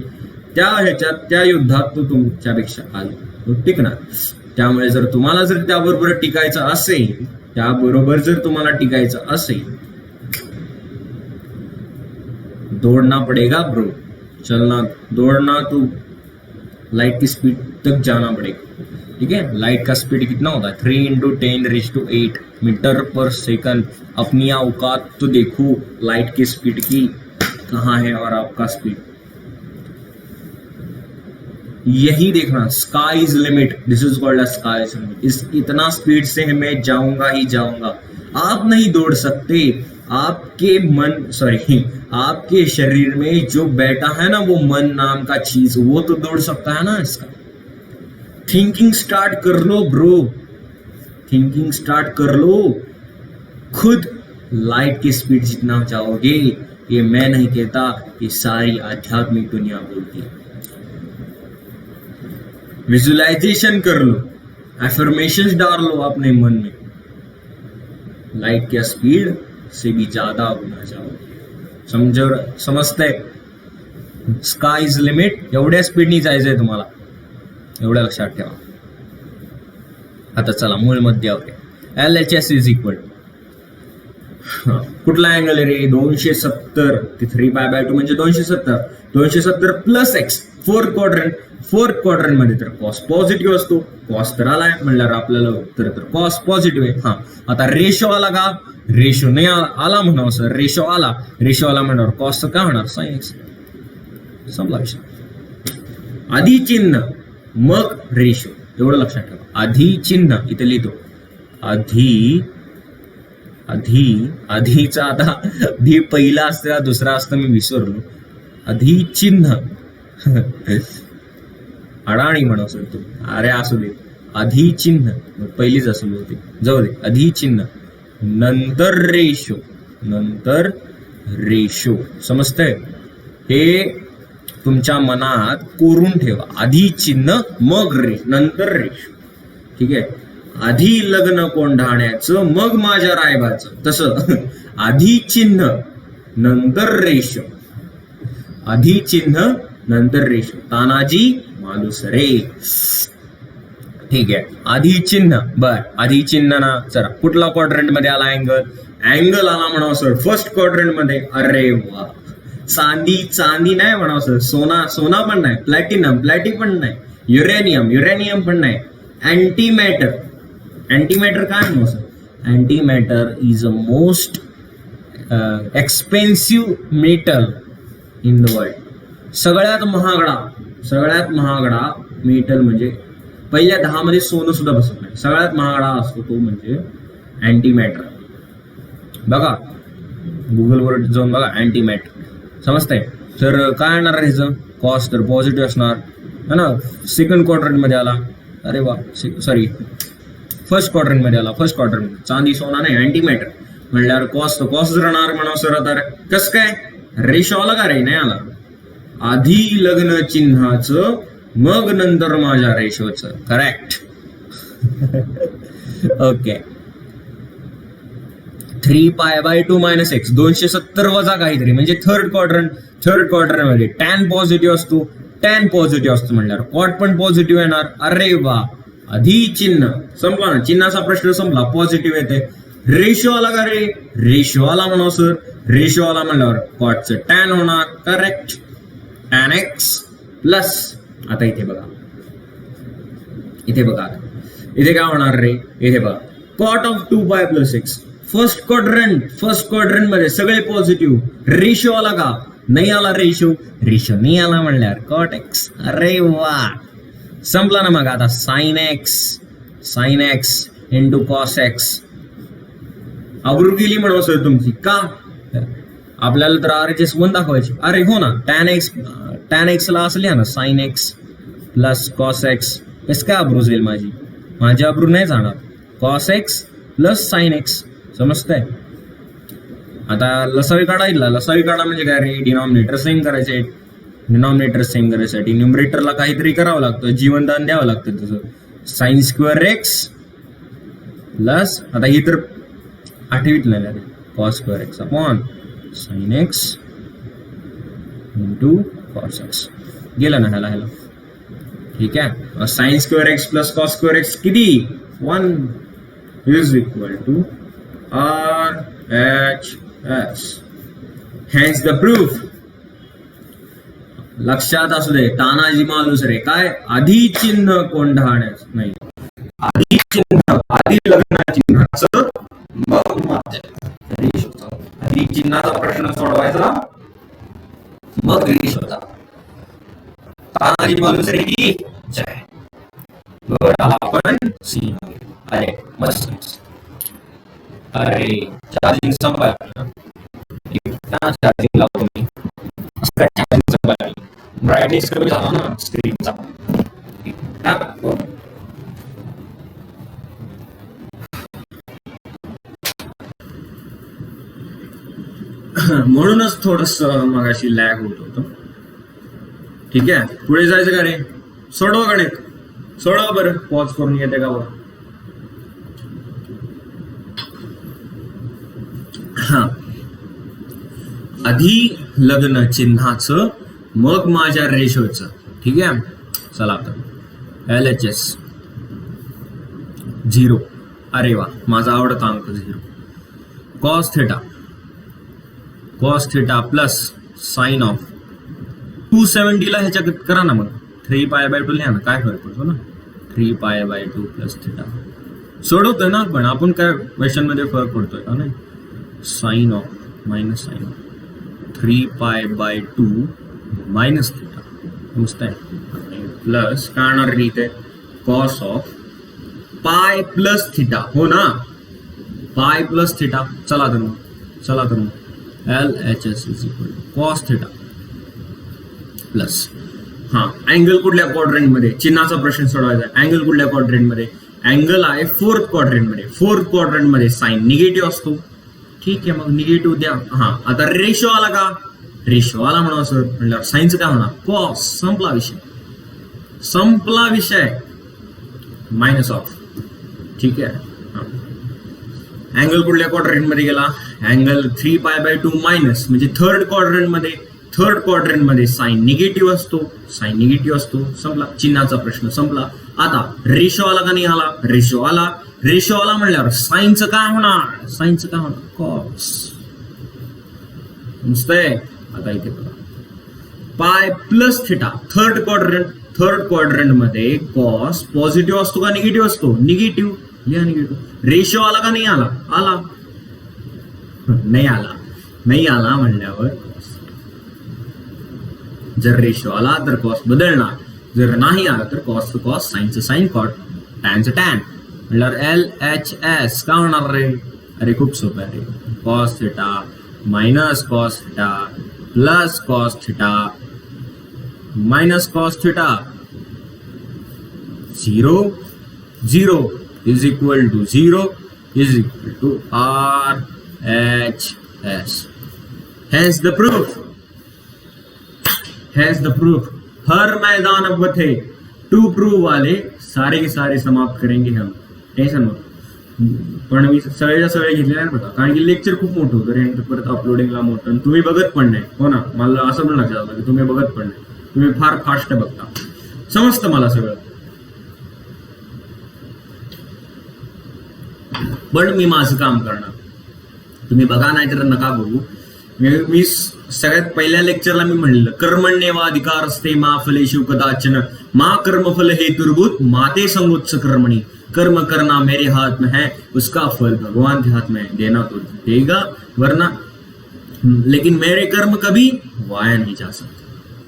त्या ह्याच्यात त्या युद्धात तो तुमच्यापेक्षा आला, तो टिकणार. त्यामुळे जर तुम्हाला जर त्याबरोबर टिकायचं असेल, त्याबरोबर जर तुम्हाला टिकायचं असेल, दौड़ना पड़ेगा ब्रो, चलना दौड़ना तो लाइट की स्पीड तक जाना पड़ेगा. ठीक है, लाइट का स्पीड कितना होता है? 3 × 10⁸ मीटर पर सेकंड. अपनी औकात तो देखो लाइट की स्पीड की कहाँ है और आपका स्पीड. यही देखना, sky is limit, this is called a sky is limit. इस इतना स्पीड से मैं जाऊंगा ही जाऊंगा. आप नहीं दौड़ सकते, आपके आपके शरीर में जो बैठा है ना वो मन नाम का चीज, वो तो दौड़ सकता है ना. इसका थिंकिंग स्टार्ट कर लो ब्रो, थिंकिंग स्टार्ट कर लो. खुद लाइट की स्पीड जितना चाहोगे, ये मैं नहीं कहता, ये सारी आध्यात्मिक दुनिया बोलती है. विजुअलाइजेशन कर लो, एफर्मेशंस डाल लो अपने मन में, लाइट की स्पीड से भी ज्यादा होना चाहोगे. समजतंय? स्काय इज लिमिट, एवढ्या स्पीडनी जायचंय तुम्हाला, एवढ्या लक्षात ठेवा. आता चला मूळ मुद्द्यावर. LHS इज इक्वल कुठला अँगल आहे रे? 270 ते 3π/2 म्हणजे 270. 270 + x, फोर्थ क्वाड्रंट मध्ये तर कॉस पॉझिटिव्ह असतो. कॉस तर आलाय म्हणल्यावर आपल्याला उत्तर तर कॉस पॉझिटिव्ह आहे. हा, आता रेशो आला का? रेशो नाही आला म्हणावं सर, रेशो आला म्हणल्यावर कॉस काय होणार? sin x. समजा विषय. आधी चिन्ह मग रेशो, एवढं लक्षात ठेवा. आधी चिन्ह इथे लिहितो, आधीचा आता आधी पहिला असतं दुसरा असतं मी विसरलो. आधी चिन्ह अडाणी म्हणा सर तू, अरे असू दे. आधी चिन्ह पहिलीच असू दे, जाऊ दे. आधी चिन्ह नंतर रेशो. समजतंय? हे तुमच्या मनात कोरून ठेवा. आधी चिन्ह मग नंतर रेशो. ठीक आहे, आधी लग्न कोंढाण्याचं मग माझ्या रायबाचं, तसं आधी चिन्ह नंतर रेशो, आधी चिन्ह नंतर रेशो. तानाजी मालुसरे. ठीक आहे, आधी चिन्ह. बर, आधी चिन्ह ना, चला कुठला क्वाड्रंट मध्ये आला अँगल आला म्हणावं सर फर्स्ट क्वाड्रंट मध्ये. अरे वा, चांदी नाही म्हणावं सर, सोना पण नाही, प्लॅटिनम पण नाही, युरेनियम पण नाही. अँटीमॅटर काय म्हणू sir? Antimatter is a most expensive metal in the world. सगळ्यात महागडा मेटल म्हणजे पहिल्या 10 मध्ये सोनं सुद्धा बसत नाही. सगळ्यात महागडा असतो तो म्हणजे अँटीमॅटर. बघा गुगलवर जाऊन बघा अँटीमॅटर. समजतंय? तर काय येणार ह्याचं? कॉस्ट तर पॉझिटिव्ह असणार है ना. सेकंड क्वाड्रंट मध्ये आला, अरे वा सॉरी फर्स्ट क्वाड्रंट मध्ये आला. फर्स्ट क्वाड्रंट चांदी सोना नाही, अँटीमॅटर म्हणल्यावर कॉस्ट राहणार म्हणावं सर. आता कस काय रेशो आला का रे? नाही आला. आधी लग्न चिन्हाचं मग नंतर माझ्या रेशोचं. करेक्ट. ओके. 3π/2 - x 270 वजा काहीतरी म्हणजे थर्ड क्वाड्रंट मध्ये टॅन पॉझिटिव्ह असतो म्हणल्यावर कॉट पण पॉझिटिव्ह येणार. अरे वा, आधी चिन्ह संपला ना, चिन्हाचा प्रश्न संपला, पॉझिटिव्ह येते. रेशो आला का रे? रेशो आला म्हणा सर. रेशो आला म्हणल्यावर कॉटचं टॅन होणार. करेक्ट. टॅन x प्लस, आता इथे बघा इथे काय होणार रे? इथे बघा cot of 2π + x. First quadrant मध्ये सगळे पॉझिटिव्ह. रेशो आला का? नाही आला. रेशो नाही आला म्हणल्यावर कॉट x. अरे वा, संपला ना. मग आता sin x × cos x अब्रू गेली म्हणून सर तुमची का? आपल्याला तर RHS 1 दाखवायची. अरे हो ना, tan x ला असं लिहा ना, sin x plus cos x. कस काय अब्रू जाईल माझी अब्रू नाही जाणार. cos x plus sin x. समजतंय? आता लसावी काढा म्हणजे काय रे, डिनॉमिनेटर सेम करायचे. डिनॉमिनेटर सेम करायसाठी न्यूमरेटरला काहीतरी करावं लागतं, जीवनदान द्यावं लागतं त्याचं. साइन स्क्वेअर एक्स प्लस, आता ही तर 8वीत नाही रे, cos square x upon sine x into cos x. गेलं ना ह्याला ठीक आहे. Sine square x plus cos square x किती? 1 is equal to RHS. Hence the proof. लक्षात असू दे, तानाजी मालूस रे. काय? आधी चिन्ह कोंढाण्याच नाही, आधी लग्न चिन्हाचं मग रेशोचा. आधी चिन्हाचा प्रश्न सोडवायचा मग रेशोचा. तानाजी मालूस रे की जय. आपण सी. अरे मस्त. अरे चार्जिंग संपला. चार्जिंग लावतो मी. चार्जिंग संपला. ब्राइटनेस कमी झाला ना स्क्रीनचा. म्हणूनच थोडस मगाशी लॅग होत होतं. ठीक आहे, पुढे जायचं का रे? सोडवा गणित, सोडवा बरं. पॉज करून येते का बरं? आधी लग्न चिन्हाचं मग माझ्या रेशोचं. ठीक आहे, चला आता LHS 0. अरे वा, माझा आवडता अंक 0. Cos theta plus sign of 270 ला ह्याच्या करा ना मग. 3π/2 लिहा ना, काय फरक पडतो ना. 3π/2 प्लस थिटा सोडवतोय ना आपण काय क्वेश्चन मध्ये फरक पडतोय का नाही. Sine of minus sine of 3π/2 minus theta. मस्त आहे. प्लस काय आणणार इथे? Cos of pi plus theta. हो ना, पाय प्लस थिटा. चला तर मग LHS is equal to cos theta plus, angle कुठल्या क्वाड्रंट मध्ये? चिन्हाचा प्रश्न सोडवायचा. अँगल कुठल्या क्वाड्रंट मध्ये? अँगल आहे 4th क्वाड्रंट मध्ये. 4th क्वाड्रंट मध्ये साइन निगेटिव्ह असतो. ठीक आहे, मग निगेटिव्ह द्या. आता रेशो आला का? रेशो आला म्हणून असं म्हणल्यावर साइनचं काय होणार? कॉस. संपला विषय. Minus of. ठीक आहे. अँगल कुठल्या क्वाड्रंट मध्ये गेला? अँगल 3π/2 मायनस म्हणजे 3rd क्वाड्रंट मध्ये साइन निगेटिव्ह असतो. संपला. चिन्हाचा प्रश्न संपला. आता रेशो आला का नाही आला? रेशो आला म्हणल्यावर साइनचं काय होणार? कॉस. नुसतंय. आता इथे बघा, पाय प्लस थिटा. 3rd क्वाड्रंट मध्ये कॉस पॉझिटिव्ह असतो का निगेटिव्ह असतो? निगेटिव्ह. लिहा निगेटिव्ह. रेशो आला का नाही आला? नाही आला म्हणल्यावर कॉस. जर रेशो आला तर कॉस बदलणार, जर नाही आला तर कॉस कॉस, साइनचं साइन, कॉट, टॅनचं टॅन. म्हणल्यावर LHS का होणार रे? अरे खूप सोपं आहे रे. Cos theta minus cos theta plus cos theta minus cos theta 0 is equal to 0 is equal to RHS. Hence the proof. हर मैदान अब थे टू प्रूव वाले सारे के सारे समाप्त करेंगे हम. टेन्शन मग. पण मी सगळे घेतले नाही बघा, कारण की लेक्चर खूप मोठं होतं रे. परत अपलोडिंगला मोठं, आणि तुम्ही बघत पण नाही. हो ना, मला असं पण लक्षात आलं की तुम्ही बघत पण नाही. तुम्ही फार फास्ट बघता. समजतं मला सगळं, पण मी माझं काम करणार. तुम्ही बघा नाही तर नका बघू. मी सगळ्यात पहिल्या लेक्चरला मी म्हणलेलं, कर्मण्येवाधिकार असते मा फलेषु कदाचन मा कर्मफल हेतुर्भूत माते संगोत्स कर्मणी. कर्म करना मेरे हाथ में है, उसका फल भगवान के हाथ में है. देना तो देगा वरना, लेकिन मेरे कर्म कभी वाया नहीं जा सकते.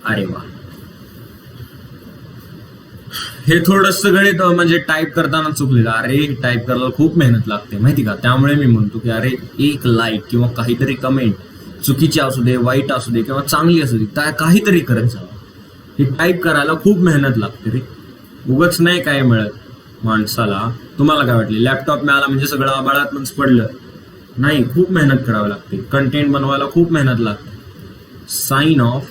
अरे वाह, हे थोडस गणित म्हणजे टाईप करताना चुकलेलं. अरे टाईप करायला खूप मेहनत लागते माहिती का, त्यामुळे मी म्हणतो की अरे एक लाईक किंवा काहीतरी कमेंट चुकीची असू दे, वाईट असू दे किंवा चांगली असू दे, काहीतरी करत जावं. हे टाईप करायला खूप मेहनत लागते रे, उगच नाही काय मिळत माणसाला. तुम्हाला काय वाटले लॅपटॉप मिळाला म्हणजे सगळं आबाळातच पडलं? नाही, खूप मेहनत करावी लागते. कंटेंट बनवायला खूप मेहनत लागते. Sine of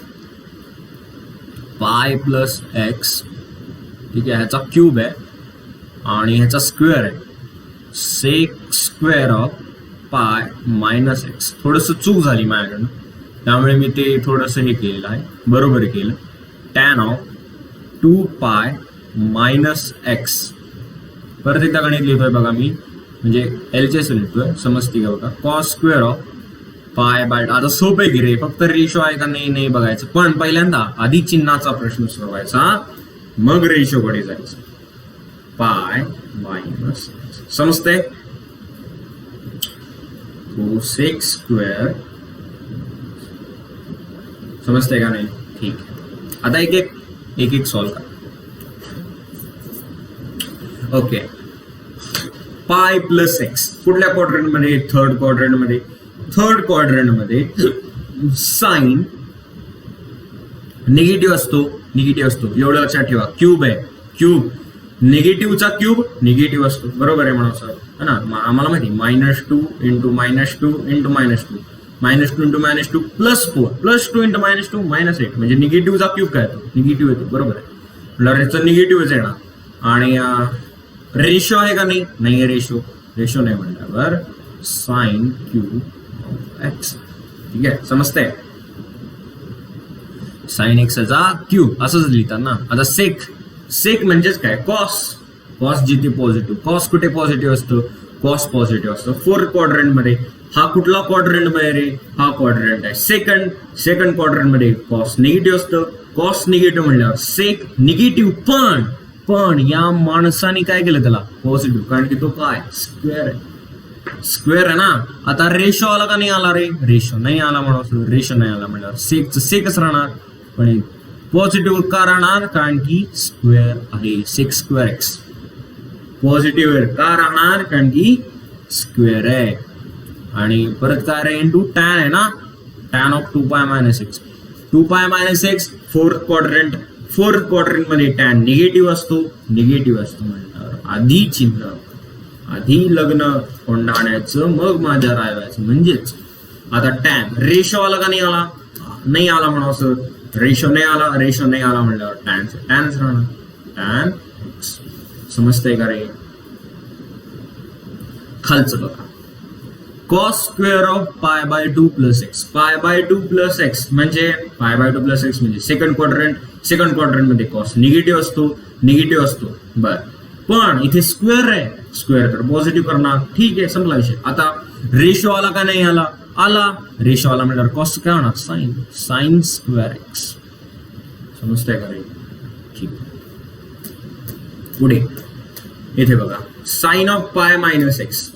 pi plus x, ठीक आहे, ह्याचा क्यूब आहे आणि ह्याचा स्क्वेअर आहे. Sec square of pi minus x. थोडंसं चूक झाली माझ्याकडनं, त्यामुळे मी ते थोडंसं हे केलेलं आहे, बरोबर केलं. टॅन ऑफ 2 पाय मायनस एक्स. परत एकदा गणित लिहितोय बघा मी, म्हणजे एलचेस लिहितोय, समजते का बघा. Cos square of pi bye, आता सोपे की रे, फक्त रेशो आहे का नाही बघायचं. पण पहिल्यांदा आधी चिन्हाचा प्रश्न सोडवायचा, मग रेशो कडे जायचं. पाय मायनस समजते. कोसेक स्क्वेअर समजते का नाही? ठीक आहे, आता एक एक सॉल्व करा. ओके, पाय प्लस एक्स कुठल्या क्वाड्रंट मध्ये? थर्ड क्वाड्रंट मध्ये. थर्ड क्वाड्रंट मध्ये साइन निगेटिव्ह असतो, एवढं लक्षात ठेवा. क्यूब आहे, क्यूब निगेटिव्हचा क्यूब निगेटिव्ह असतो, बरोबर आहे म्हणा सर, है ना. आम्हाला माहिती -2 इंटू -2 इंटू -2 -2 इंटू -2 +4 +2 इंटू -2 -8, म्हणजे निगेटिव्हचा क्यूब काय येतो? निगेटिव्ह येतो, बरोबर आहे. म्हटलं याचं निगेटिव्हच येणार. आणि रेशो आहे का नाही? रेशो नाही म्हटल्यावर साइन क्यूब ऑफ एक्स, ठीक आहे, समजतंय. साइन एक्सचा क्यूब असंच लिहितात ना. आता सेक म्हणजेच काय? कॉस जिथे पॉझिटिव्ह, कॉस कुठे पॉझिटिव्ह असतं? कॉस पॉझिटिव्ह असतं फोर्थ क्वाड्रंट मध्ये. हा कुठला क्वाड्रंट मध्ये रे? हा क्वाड्रंट आहे सेकंड क्वाड्रंट मध्ये कॉस निगेटिव्ह असतं. कॉस निगेटिव्ह म्हणल्यावर सेक निगेटिव्ह, पण या माणसाने काय केलं त्याला पॉझिटिव्ह, कारण की तो काय स्क्वेअर आहे ना. आता रेशो आला का नाही आला रे? रेशो नाही आला म्हणून रेशो नाही आला म्हणल्यावर सेकच राहणार. पण पॉझिटिव्ह का राहणार? कारण की स्क्वेअर आहे. सेक स्क्वेअर एक्स पॉझिटिव्ह का राहणार? कारण की स्क्वेअर आहे. आणि परत काय रे? इंटू टॅन आहे ना. टॅन ऑफ 2 पाय मायनस एक्स. 2 पाय मायनस एक्स फोर्थ क्वाड्रंट मध्ये टॅन निगेटिव्ह असतो म्हणल्यावर आधी लग्न कोंडाण्याचं मग माझ्या रायवायचं. म्हणजेच आता टॅन रेशो आला का नाही आला म्हणा असं. रेशो नाही आला म्हणल्यावर टॅनच राहणार. टॅन समजतंय का रे? खालचं बघा, cos square of pi by 2 plus x. पाय बाय 2 प्लस एक्स म्हणजे सेकंड क्वाड्रंट मध्ये कॉस निगेटिव्ह असतो. बर, पण इथे स्क्वेअर आहे, स्क्वेअर तर पॉझिटिव्ह करणार. ठीक आहे, संपला विषय. आता रेशो आला का नाही आला? रेशो आला म्हणजे कॉस काय होणार? Sine square x. समजतंय का रे? ठीक. पुढे इथे बघा, sine of pi minus x.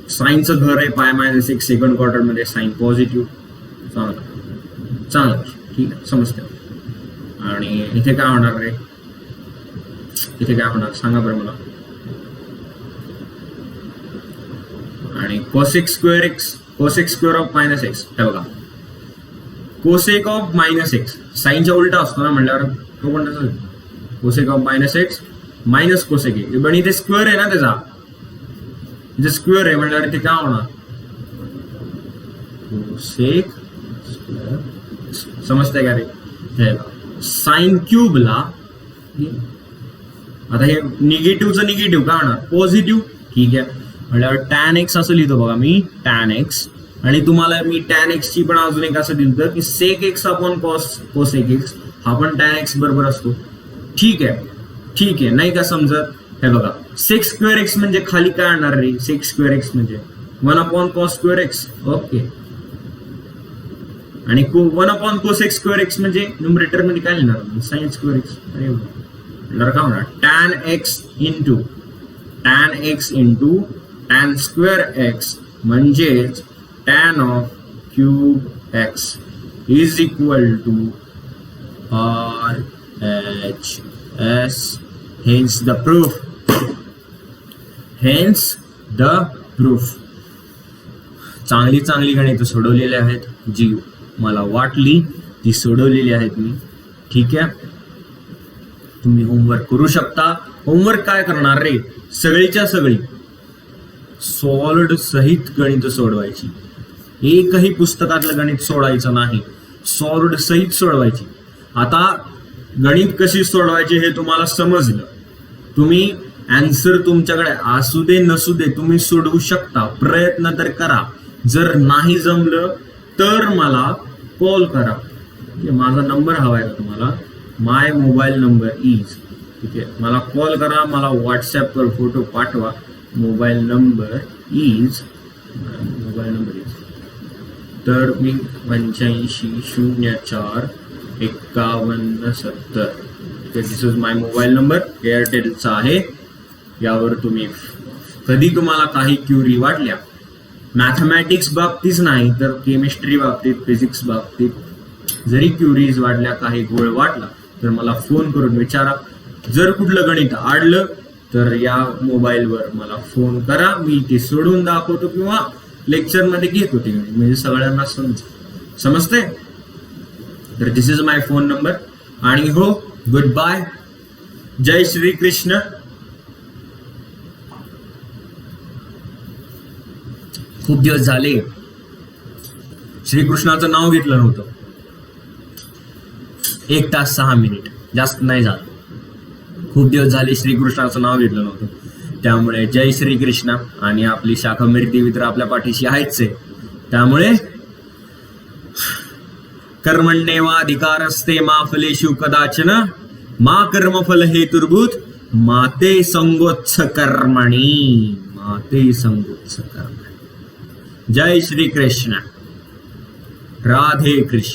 साइनचं घर आहे pi minus x second quarter मध्ये. साइन पॉझिटिव्ह, चांगलं ठीक आहे, समजतंय. आणि इथे काय होणार रे? इथे काय होणार सांगा बरं मला. आणि cosec square of minus x. हे बघा, कोसेक ऑफ मायनस एक्स साइनच्या उलटा असतो ना म्हणल्यावर तो कोणता? Cosec of minus x minus cosec x. पण इथे स्क्वेअर आहे ना त्याचा, इथे स्क्वेअर आहे म्हणल्यावर इथे काय होणार? Cosec square. समजतंय का रे? हे साइन क्यूबला आता हे निगेटिव्हचं निगेटिव्ह काय होणार? पॉझिटिव्ह. ठीक आहे, म्हणल्यावर टॅन एक्स असं लिहितो बघा मी, टॅन एक्स. आणि तुम्हाला मी टॅन एक्स ची पण अजून एक असं लिहिलं की sec x upon cosec x, हा पण टॅन एक्स बरोबर असतो. ठीक आहे, नाही का समजत? हे बघा, सेक स्क्वेअर एक्स म्हणजे खाली काय आणणार रे? सेक स्क्वेअर एक्स म्हणजे 1 upon cos square x. Okay, आणि 1 अपॉन कोसेक स्क्वेअर एक्स म्हणजे न्यूमरेटर मध्ये काय लिहिणार? Sine square x. अरे काय होणार? Tan x into tan square x म्हणजेच tan of cube x is equal to R H S hence the proof. Hence the proof. चांगली चांगली गणितं सोडवलेली आहेत, जी मला वाटली ती सोडवलेली आहेत मी. ठीक आहे, तुम्ही होमवर्क करू शकता. होमवर्क काय करणार रे, सगळीच्या सगळी सॉल्ड सहित गणित सोडवायची. एकही पुस्तकातलं गणित सोडायचं नाही, सॉल्ड सहित सोडवायची. आता गणित कशी सोडवायची हे तुम्हाला समजलं. तुम्ही आन्सर तुमच्याकडे असू दे नसू दे तुम्ही सोडवू शकता, प्रयत्न तर करा. जर नाही जमलं तर मला कॉल करा. माझा नंबर हवा आहे का तुम्हाला? माय मोबाईल नंबर इज. ठीक आहे, मला कॉल करा, मला व्हॉट्सॲपवर फोटो पाठवा. मोबाईल नंबर इज तर मी 85045170. दिस इज माय मोबाईल नंबर, एअरटेलचा आहे. यावर तुम्ही कधी तुम्हाला काही क्युरी वाटल्या, मॅथमॅटिक्स बाबतीत नाही तर केमिस्ट्री बाबतीत, फिजिक्स बाबतीत जरी क्युरीज वाटल्या, काही गोळ वाटला तर मला फोन करून विचारा. जर कुठलं गणित आडलं तर या मोबाईलवर मला फोन करा, मी ते सोडून दाखवतो किंवा लेक्चरमध्ये घेतो ते गणित, म्हणजे सगळ्यांना समजते. तर this is my phone number. आणि हो, गुड बाय, जय श्री कृष्ण. खूप दिवस झाले श्रीकृष्णाचं नाव घेतलं नव्हतं. 1 तास 6 मिनिट, जास्त नाही झालं. खूप दिवस झाले श्रीकृष्णाचं नाव घेतलं नव्हतं. त्यामुळे जय श्रीकृष्ण. आणि आपली शाखा मिरती मित्र आपल्या पाठीशी आहेच आहे. त्यामुळे कर्मण्येवाधिकारस्ते मा फलेषु कदाचन मा कर्मफल हेतुर्भूत माते संगोत्स कर्मणी. माते संगोत्स कर्मणी. जय श्री कृष्ण. राधे कृष्ण.